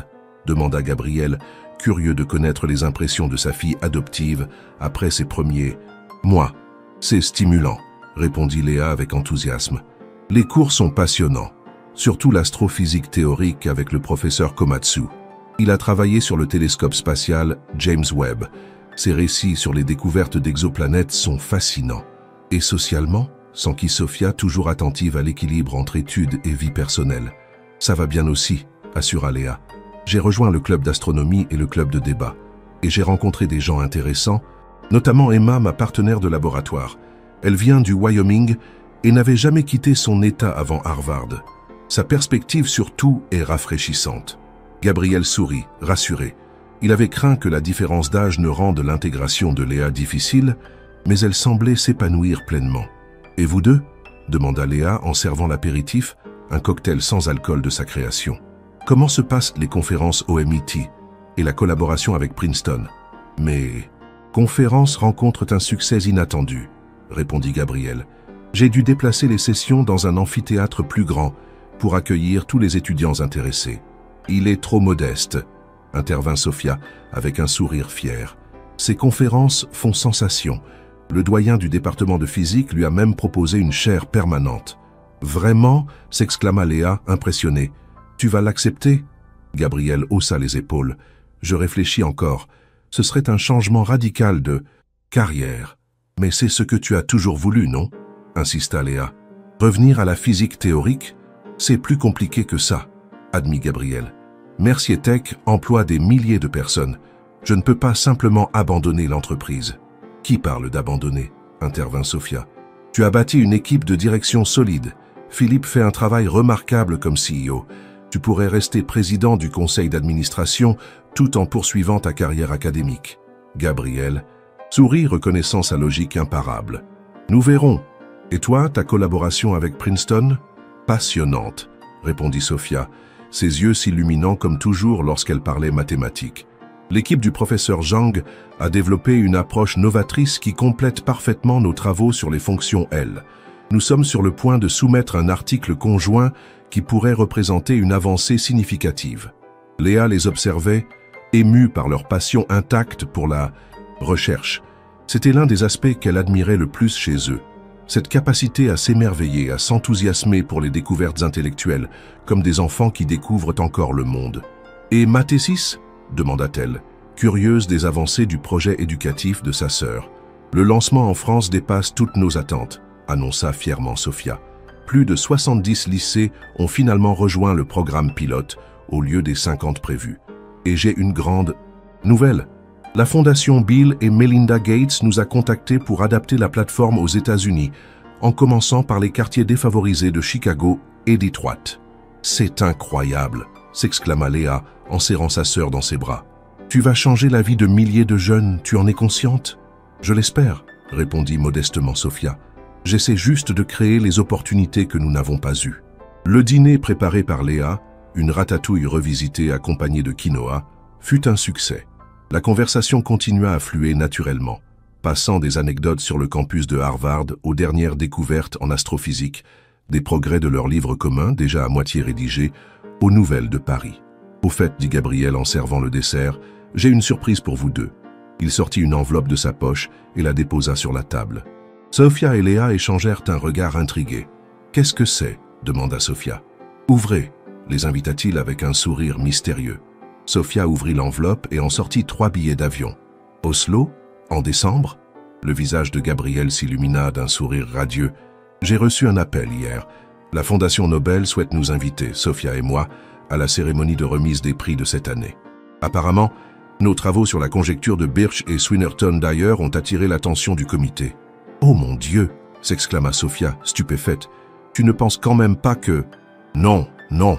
demanda Gabriel, curieux de connaître les impressions de sa fille adoptive après ses premiers mois. « C'est stimulant », répondit Léa avec enthousiasme. « Les cours sont passionnants. Surtout l'astrophysique théorique avec le professeur Komatsu. Il a travaillé sur le télescope spatial James Webb. Ses récits sur les découvertes d'exoplanètes sont fascinants. Et socialement, s'enquit Sophia, toujours attentive à l'équilibre entre études et vie personnelle. Ça va bien aussi, assura Léa. J'ai rejoint le club d'astronomie et le club de débat. Et j'ai rencontré des gens intéressants, notamment Emma, ma partenaire de laboratoire. Elle vient du Wyoming et n'avait jamais quitté son état avant Harvard. Sa perspective sur tout est rafraîchissante. Gabriel sourit, rassuré. Il avait craint que la différence d'âge ne rende l'intégration de Léa difficile, mais elle semblait s'épanouir pleinement. « Et vous deux ?» demanda Léa en servant l'apéritif, un cocktail sans alcool de sa création. « Comment se passent les conférences au MIT et la collaboration avec Princeton ?» Mes conférences rencontrent un succès inattendu, répondit Gabriel. J'ai dû déplacer les sessions dans un amphithéâtre plus grand pour accueillir tous les étudiants intéressés. Il est trop modeste, intervint Sophia avec un sourire fier. Ces conférences font sensation. Le doyen du département de physique lui a même proposé une chaire permanente. Vraiment, s'exclama Léa, impressionnée. Tu vas l'accepter? Gabriel haussa les épaules. Je réfléchis encore. Ce serait un changement radical de carrière. Mais c'est ce que tu as toujours voulu, non? Insista Léa. Revenir à la physique théorique, c'est plus compliqué que ça, admit Gabriel. Mercier Tech emploie des milliers de personnes. Je ne peux pas simplement abandonner l'entreprise. Qui parle d'abandonner? Intervint Sophia. Tu as bâti une équipe de direction solide. Philippe fait un travail remarquable comme CEO. Tu pourrais rester président du conseil d'administration tout en poursuivant ta carrière académique. Gabriel sourit, reconnaissant sa logique imparable. Nous verrons. Et toi, ta collaboration avec Princeton? Passionnante, répondit Sophia, ses yeux s'illuminant comme toujours lorsqu'elle parlait mathématiques. L'équipe du professeur Zhang a développé une approche novatrice qui complète parfaitement nos travaux sur les fonctions L. Nous sommes sur le point de soumettre un article conjoint qui pourrait représenter une avancée significative. Léa les observait, émue par leur passion intacte pour la recherche. C'était l'un des aspects qu'elle admirait le plus chez eux. Cette capacité à s'émerveiller, à s'enthousiasmer pour les découvertes intellectuelles, comme des enfants qui découvrent encore le monde. « Et Mathésis ?» demanda-t-elle, curieuse des avancées du projet éducatif de sa sœur. « Le lancement en France dépasse toutes nos attentes », annonça fièrement Sophia. Plus de 70 lycées ont finalement rejoint le programme pilote, au lieu des 50 prévus. Et j'ai une grande nouvelle. La fondation Bill et Melinda Gates nous a contactés pour adapter la plateforme aux États-Unis, en commençant par les quartiers défavorisés de Chicago et Detroit. « C'est incroyable !» s'exclama Léa en serrant sa sœur dans ses bras. « Tu vas changer la vie de milliers de jeunes, tu en es consciente ?»« Je l'espère », répondit modestement Sophia. « J'essaie juste de créer les opportunités que nous n'avons pas eues. » Le dîner préparé par Léa, une ratatouille revisitée accompagnée de quinoa, fut un succès. La conversation continua à fluer naturellement, passant des anecdotes sur le campus de Harvard aux dernières découvertes en astrophysique, des progrès de leur livre commun déjà à moitié rédigé, aux nouvelles de Paris. « Au fait, dit Gabriel en servant le dessert, j'ai une surprise pour vous deux. » Il sortit une enveloppe de sa poche et la déposa sur la table. Sophia et Léa échangèrent un regard intrigué. « Qu'est-ce que c'est ?» demanda Sophia. « Ouvrez !» les invita-t-il avec un sourire mystérieux. Sophia ouvrit l'enveloppe et en sortit 3 billets d'avion. « Oslo? En décembre ?» Le visage de Gabriel s'illumina d'un sourire radieux. « J'ai reçu un appel hier. La Fondation Nobel souhaite nous inviter, Sophia et moi, à la cérémonie de remise des prix de cette année. Apparemment, nos travaux sur la conjecture de Birch et Swinnerton d'ailleurs ont attiré l'attention du comité. « Oh mon Dieu !» s'exclama Sophia, stupéfaite. « Tu ne penses quand même pas que… »« Non, non !»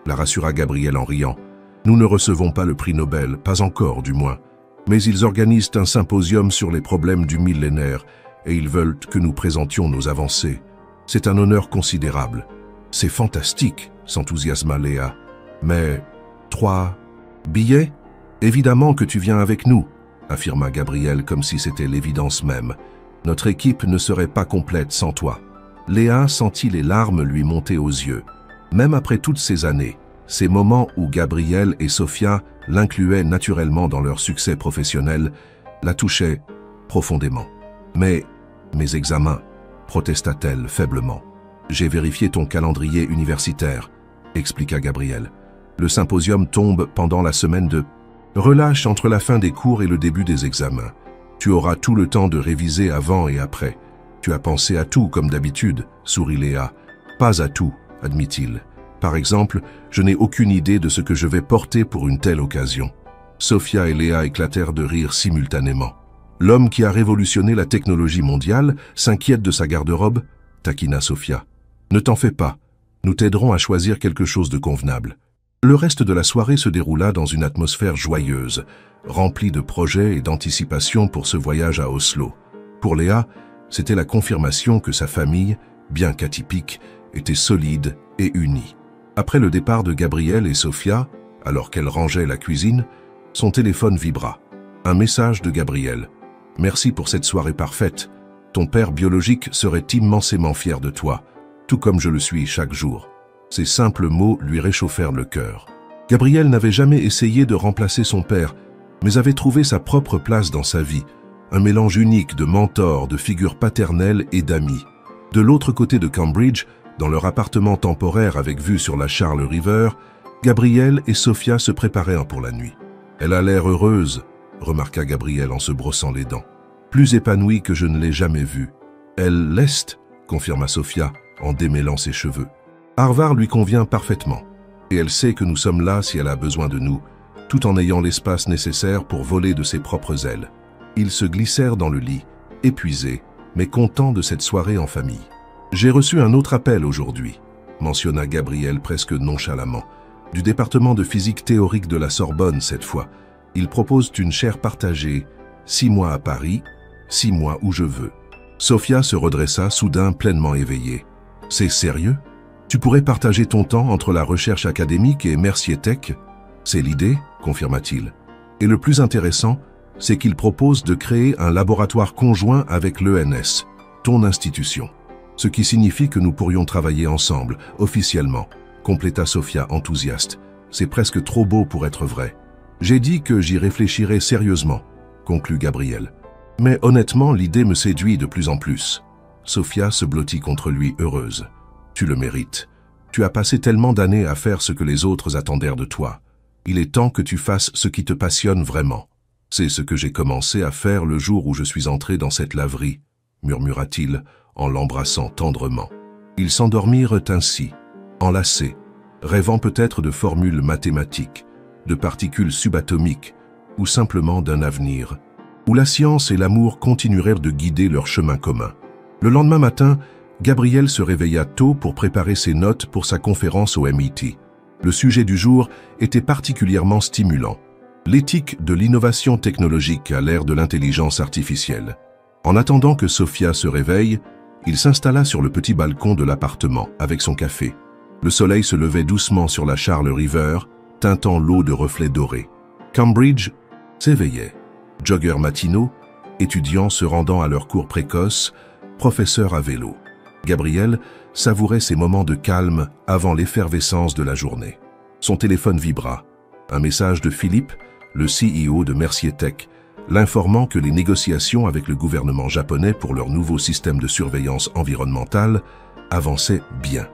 la rassura Gabriel en riant. « Nous ne recevons pas le prix Nobel, pas encore du moins. Mais ils organisent un symposium sur les problèmes du millénaire et ils veulent que nous présentions nos avancées. C'est un honneur considérable. »« C'est fantastique !» s'enthousiasma Léa. « Mais… 3 billets ? Évidemment que tu viens avec nous, affirma Gabriel comme si c'était l'évidence même. Notre équipe ne serait pas complète sans toi. Léa sentit les larmes lui monter aux yeux. Même après toutes ces années, ces moments où Gabriel et Sophia l'incluaient naturellement dans leur succès professionnel, la touchaient profondément. « Mais mes examens » protesta-t-elle faiblement. « J'ai vérifié ton calendrier universitaire » expliqua Gabriel. « Le symposium tombe pendant la semaine de… Relâche entre la fin des cours et le début des examens. Tu auras tout le temps de réviser avant et après. Tu as pensé à tout comme d'habitude, sourit Léa. Pas à tout, admit-il. Par exemple, je n'ai aucune idée de ce que je vais porter pour une telle occasion. Sophia et Léa éclatèrent de rire simultanément. L'homme qui a révolutionné la technologie mondiale s'inquiète de sa garde-robe, taquina Sophia. Ne t'en fais pas, nous t'aiderons à choisir quelque chose de convenable. Le reste de la soirée se déroula dans une atmosphère joyeuse, remplie de projets et d'anticipation pour ce voyage à Oslo. Pour Léa, c'était la confirmation que sa famille, bien qu'atypique, était solide et unie. Après le départ de Gabriel et Sophia, alors qu'elle rangeait la cuisine, son téléphone vibra. Un message de Gabriel. Merci pour cette soirée parfaite. Ton père biologique serait immensément fier de toi, tout comme je le suis chaque jour. Ces simples mots lui réchauffèrent le cœur. Gabriel n'avait jamais essayé de remplacer son père, mais avait trouvé sa propre place dans sa vie, un mélange unique de mentor, de figure paternelle et d'amis. De l'autre côté de Cambridge, dans leur appartement temporaire avec vue sur la Charles River, Gabriel et Sophia se préparaient pour la nuit. « Elle a l'air heureuse », remarqua Gabriel en se brossant les dents. « Plus épanouie que je ne l'ai jamais vue. »« Elle l'est », confirma Sophia en démêlant ses cheveux. « Harvard lui convient parfaitement, et elle sait que nous sommes là si elle a besoin de nous, tout en ayant l'espace nécessaire pour voler de ses propres ailes. » Ils se glissèrent dans le lit, épuisés, mais contents de cette soirée en famille. « J'ai reçu un autre appel aujourd'hui », mentionna Gabriel presque nonchalamment. « Du département de physique théorique de la Sorbonne cette fois. Ils proposent une chaire partagée, 6 mois à Paris, 6 mois où je veux. » Sophia se redressa, soudain pleinement éveillée. « C'est sérieux? Tu pourrais partager ton temps entre la recherche académique et Mercier Tech? C'est l'idée, confirma-t-il. Et le plus intéressant, c'est qu'il propose de créer un laboratoire conjoint avec l'ENS, ton institution. Ce qui signifie que nous pourrions travailler ensemble, officiellement, compléta Sophia enthousiaste. C'est presque trop beau pour être vrai. J'ai dit que j'y réfléchirais sérieusement, conclut Gabriel. Mais honnêtement, l'idée me séduit de plus en plus. Sophia se blottit contre lui, heureuse. Tu le mérites. Tu as passé tellement d'années à faire ce que les autres attendèrent de toi. Il est temps que tu fasses ce qui te passionne vraiment. C'est ce que j'ai commencé à faire le jour où je suis entré dans cette laverie, murmura-t-il en l'embrassant tendrement. Ils s'endormirent ainsi, enlacés, rêvant peut-être de formules mathématiques, de particules subatomiques, ou simplement d'un avenir, où la science et l'amour continuèrent de guider leur chemin commun. Le lendemain matin, Gabriel se réveilla tôt pour préparer ses notes pour sa conférence au MIT. Le sujet du jour était particulièrement stimulant. L'éthique de l'innovation technologique à l'ère de l'intelligence artificielle. En attendant que Sophia se réveille, il s'installa sur le petit balcon de l'appartement avec son café. Le soleil se levait doucement sur la Charles River, teintant l'eau de reflets dorés. Cambridge s'éveillait. Joggeurs matinaux, étudiants se rendant à leurs cours précoces, professeurs à vélo. Gabriel savourait ces moments de calme avant l'effervescence de la journée. Son téléphone vibra. Un message de Philippe, le CEO de Mercier Tech, l'informant que les négociations avec le gouvernement japonais pour leur nouveau système de surveillance environnementale avançaient bien.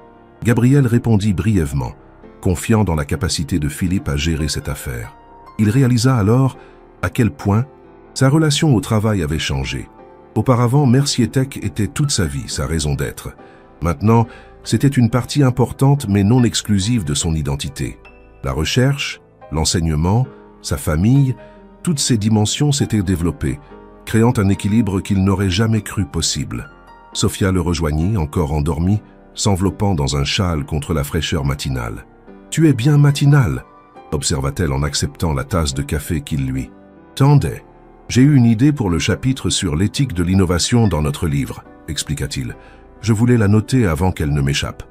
Gabriel répondit brièvement, confiant dans la capacité de Philippe à gérer cette affaire. Il réalisa alors à quel point sa relation au travail avait changé. Auparavant, Mercier Tech était toute sa vie, sa raison d'être. Maintenant, c'était une partie importante mais non exclusive de son identité. La recherche, l'enseignement, sa famille, toutes ces dimensions s'étaient développées, créant un équilibre qu'il n'aurait jamais cru possible. Sophia le rejoignit, encore endormie, s'enveloppant dans un châle contre la fraîcheur matinale. « Tu es bien matinale », observa-t-elle en acceptant la tasse de café qu'il lui tendait. « J'ai eu une idée pour le chapitre sur l'éthique de l'innovation dans notre livre », expliqua-t-il. « Je voulais la noter avant qu'elle ne m'échappe. »«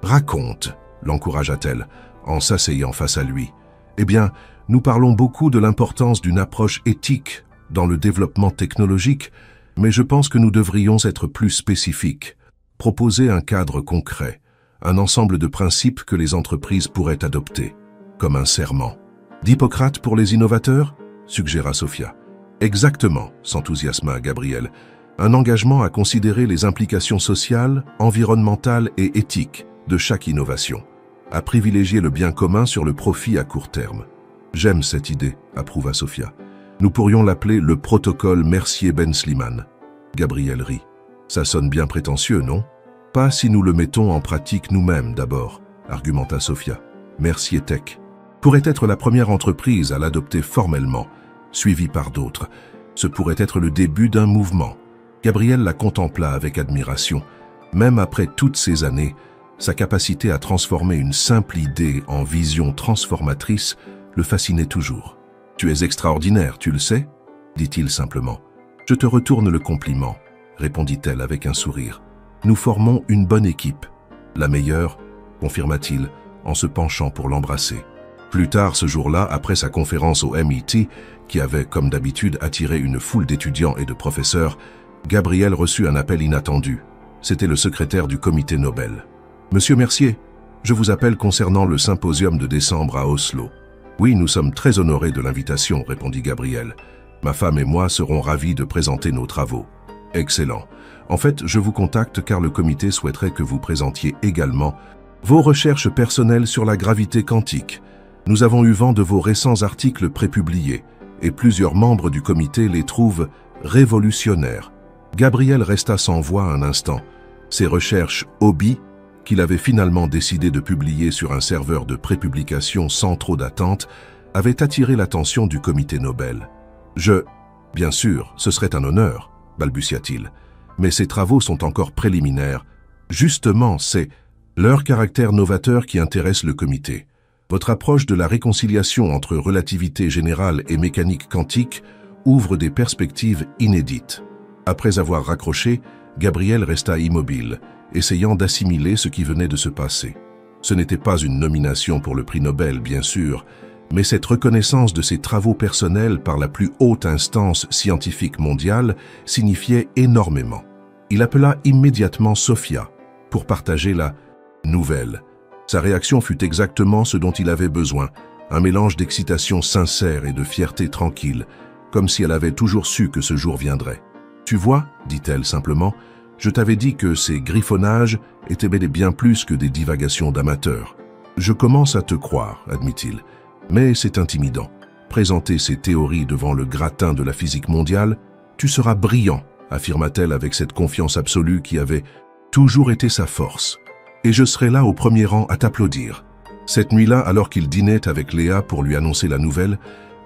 Raconte », l'encouragea-t-elle, en s'asseyant face à lui. « Eh bien, nous parlons beaucoup de l'importance d'une approche éthique dans le développement technologique, mais je pense que nous devrions être plus spécifiques, proposer un cadre concret, un ensemble de principes que les entreprises pourraient adopter, comme un serment. « D'Hippocrate pour les innovateurs ?» suggéra Sophia. « Exactement », s'enthousiasma Gabriel. « Un engagement à considérer les implications sociales, environnementales et éthiques de chaque innovation, à privilégier le bien commun sur le profit à court terme. » « J'aime cette idée », approuva Sophia. « Nous pourrions l'appeler le protocole Mercier-Ben Slimane. » Gabriel rit. « Ça sonne bien prétentieux, non ? Pas si nous le mettons en pratique nous-mêmes d'abord, » argumenta Sophia. Mercier Tech pourrait être la première entreprise à l'adopter formellement, suivie par d'autres. Ce pourrait être le début d'un mouvement. Gabriel la contempla avec admiration. Même après toutes ces années, sa capacité à transformer une simple idée en vision transformatrice le fascinait toujours. « Tu es extraordinaire, tu le sais ?» dit-il simplement. « Je te retourne le compliment », répondit-elle avec un sourire. « Nous formons une bonne équipe. La meilleure, confirma-t-il, en se penchant pour l'embrasser. Plus tard ce jour-là, après sa conférence au MIT, qui avait, comme d'habitude, attiré une foule d'étudiants et de professeurs, Gabriel reçut un appel inattendu. C'était le secrétaire du comité Nobel. « Monsieur Mercier, je vous appelle concernant le symposium de décembre à Oslo. »« Oui, nous sommes très honorés de l'invitation, » répondit Gabriel. « Ma femme et moi serons ravis de présenter nos travaux. »« Excellent. En fait, je vous contacte car le comité souhaiterait que vous présentiez également vos recherches personnelles sur la gravité quantique. Nous avons eu vent de vos récents articles prépubliés et plusieurs membres du comité les trouvent révolutionnaires. » Gabriel resta sans voix un instant. Ses recherches hobby, qu'il avait finalement décidé de publier sur un serveur de prépublication sans trop d'attente, avaient attiré l'attention du comité Nobel. « Bien sûr, ce serait un honneur, » balbutia-t-il. « Mais ces travaux sont encore préliminaires. Justement, c'est leur caractère novateur qui intéresse le comité. Votre approche de la réconciliation entre relativité générale et mécanique quantique ouvre des perspectives inédites. » Après avoir raccroché, Gabriel resta immobile, essayant d'assimiler ce qui venait de se passer. Ce n'était pas une nomination pour le prix Nobel, bien sûr, mais cette reconnaissance de ses travaux personnels par la plus haute instance scientifique mondiale signifiait énormément. Il appela immédiatement Sofia pour partager la nouvelle. Sa réaction fut exactement ce dont il avait besoin, un mélange d'excitation sincère et de fierté tranquille, comme si elle avait toujours su que ce jour viendrait. « Tu vois, dit-elle simplement, je t'avais dit que ces griffonnages étaient bel et bien plus que des divagations d'amateurs. Je commence à te croire, admit-il, mais c'est intimidant. Présenter ces théories devant le gratin de la physique mondiale, tu seras brillant, affirma-t-elle avec cette confiance absolue qui avait toujours été sa force. Et je serai là au premier rang à t'applaudir. Cette nuit-là, alors qu'il dînait avec Léa pour lui annoncer la nouvelle,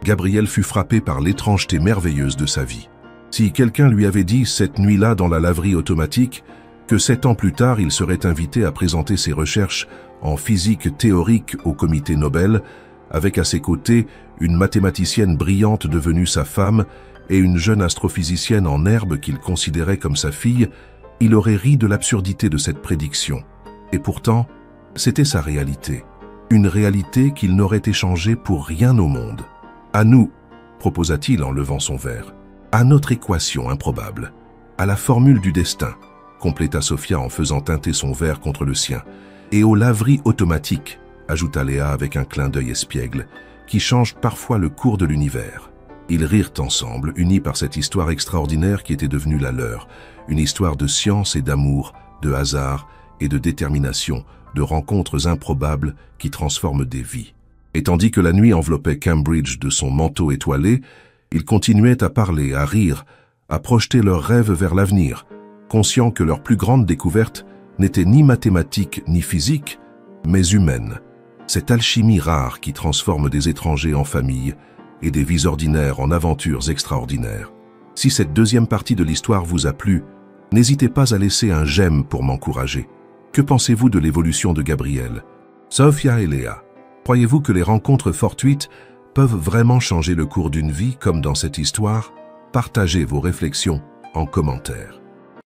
Gabriel fut frappé par l'étrangeté merveilleuse de sa vie. Si quelqu'un lui avait dit cette nuit-là dans la laverie automatique que 7 ans plus tard il serait invité à présenter ses recherches en physique théorique au comité Nobel, avec à ses côtés une mathématicienne brillante devenue sa femme et une jeune astrophysicienne en herbe qu'il considérait comme sa fille, il aurait ri de l'absurdité de cette prédiction. Et pourtant, c'était sa réalité. Une réalité qu'il n'aurait échangée pour rien au monde. « À nous », proposa-t-il en levant son verre. « À notre équation improbable. À la formule du destin », compléta Sofia en faisant teinter son verre contre le sien. « Et aux laveries automatiques », ajouta Léa avec un clin d'œil espiègle, qui change parfois le cours de l'univers. Ils rirent ensemble, unis par cette histoire extraordinaire qui était devenue la leur, une histoire de science et d'amour, de hasard et de détermination, de rencontres improbables qui transforment des vies. Et tandis que la nuit enveloppait Cambridge de son manteau étoilé, ils continuaient à parler, à rire, à projeter leurs rêves vers l'avenir, conscients que leur plus grande découverte n'était ni mathématique ni physique, mais humaine. Cette alchimie rare qui transforme des étrangers en famille et des vies ordinaires en aventures extraordinaires. Si cette deuxième partie de l'histoire vous a plu, n'hésitez pas à laisser un j'aime pour m'encourager. Que pensez-vous de l'évolution de Gabriel? Sofia et Léa, croyez-vous que les rencontres fortuites peuvent vraiment changer le cours d'une vie comme dans cette histoire? Partagez vos réflexions en commentaire.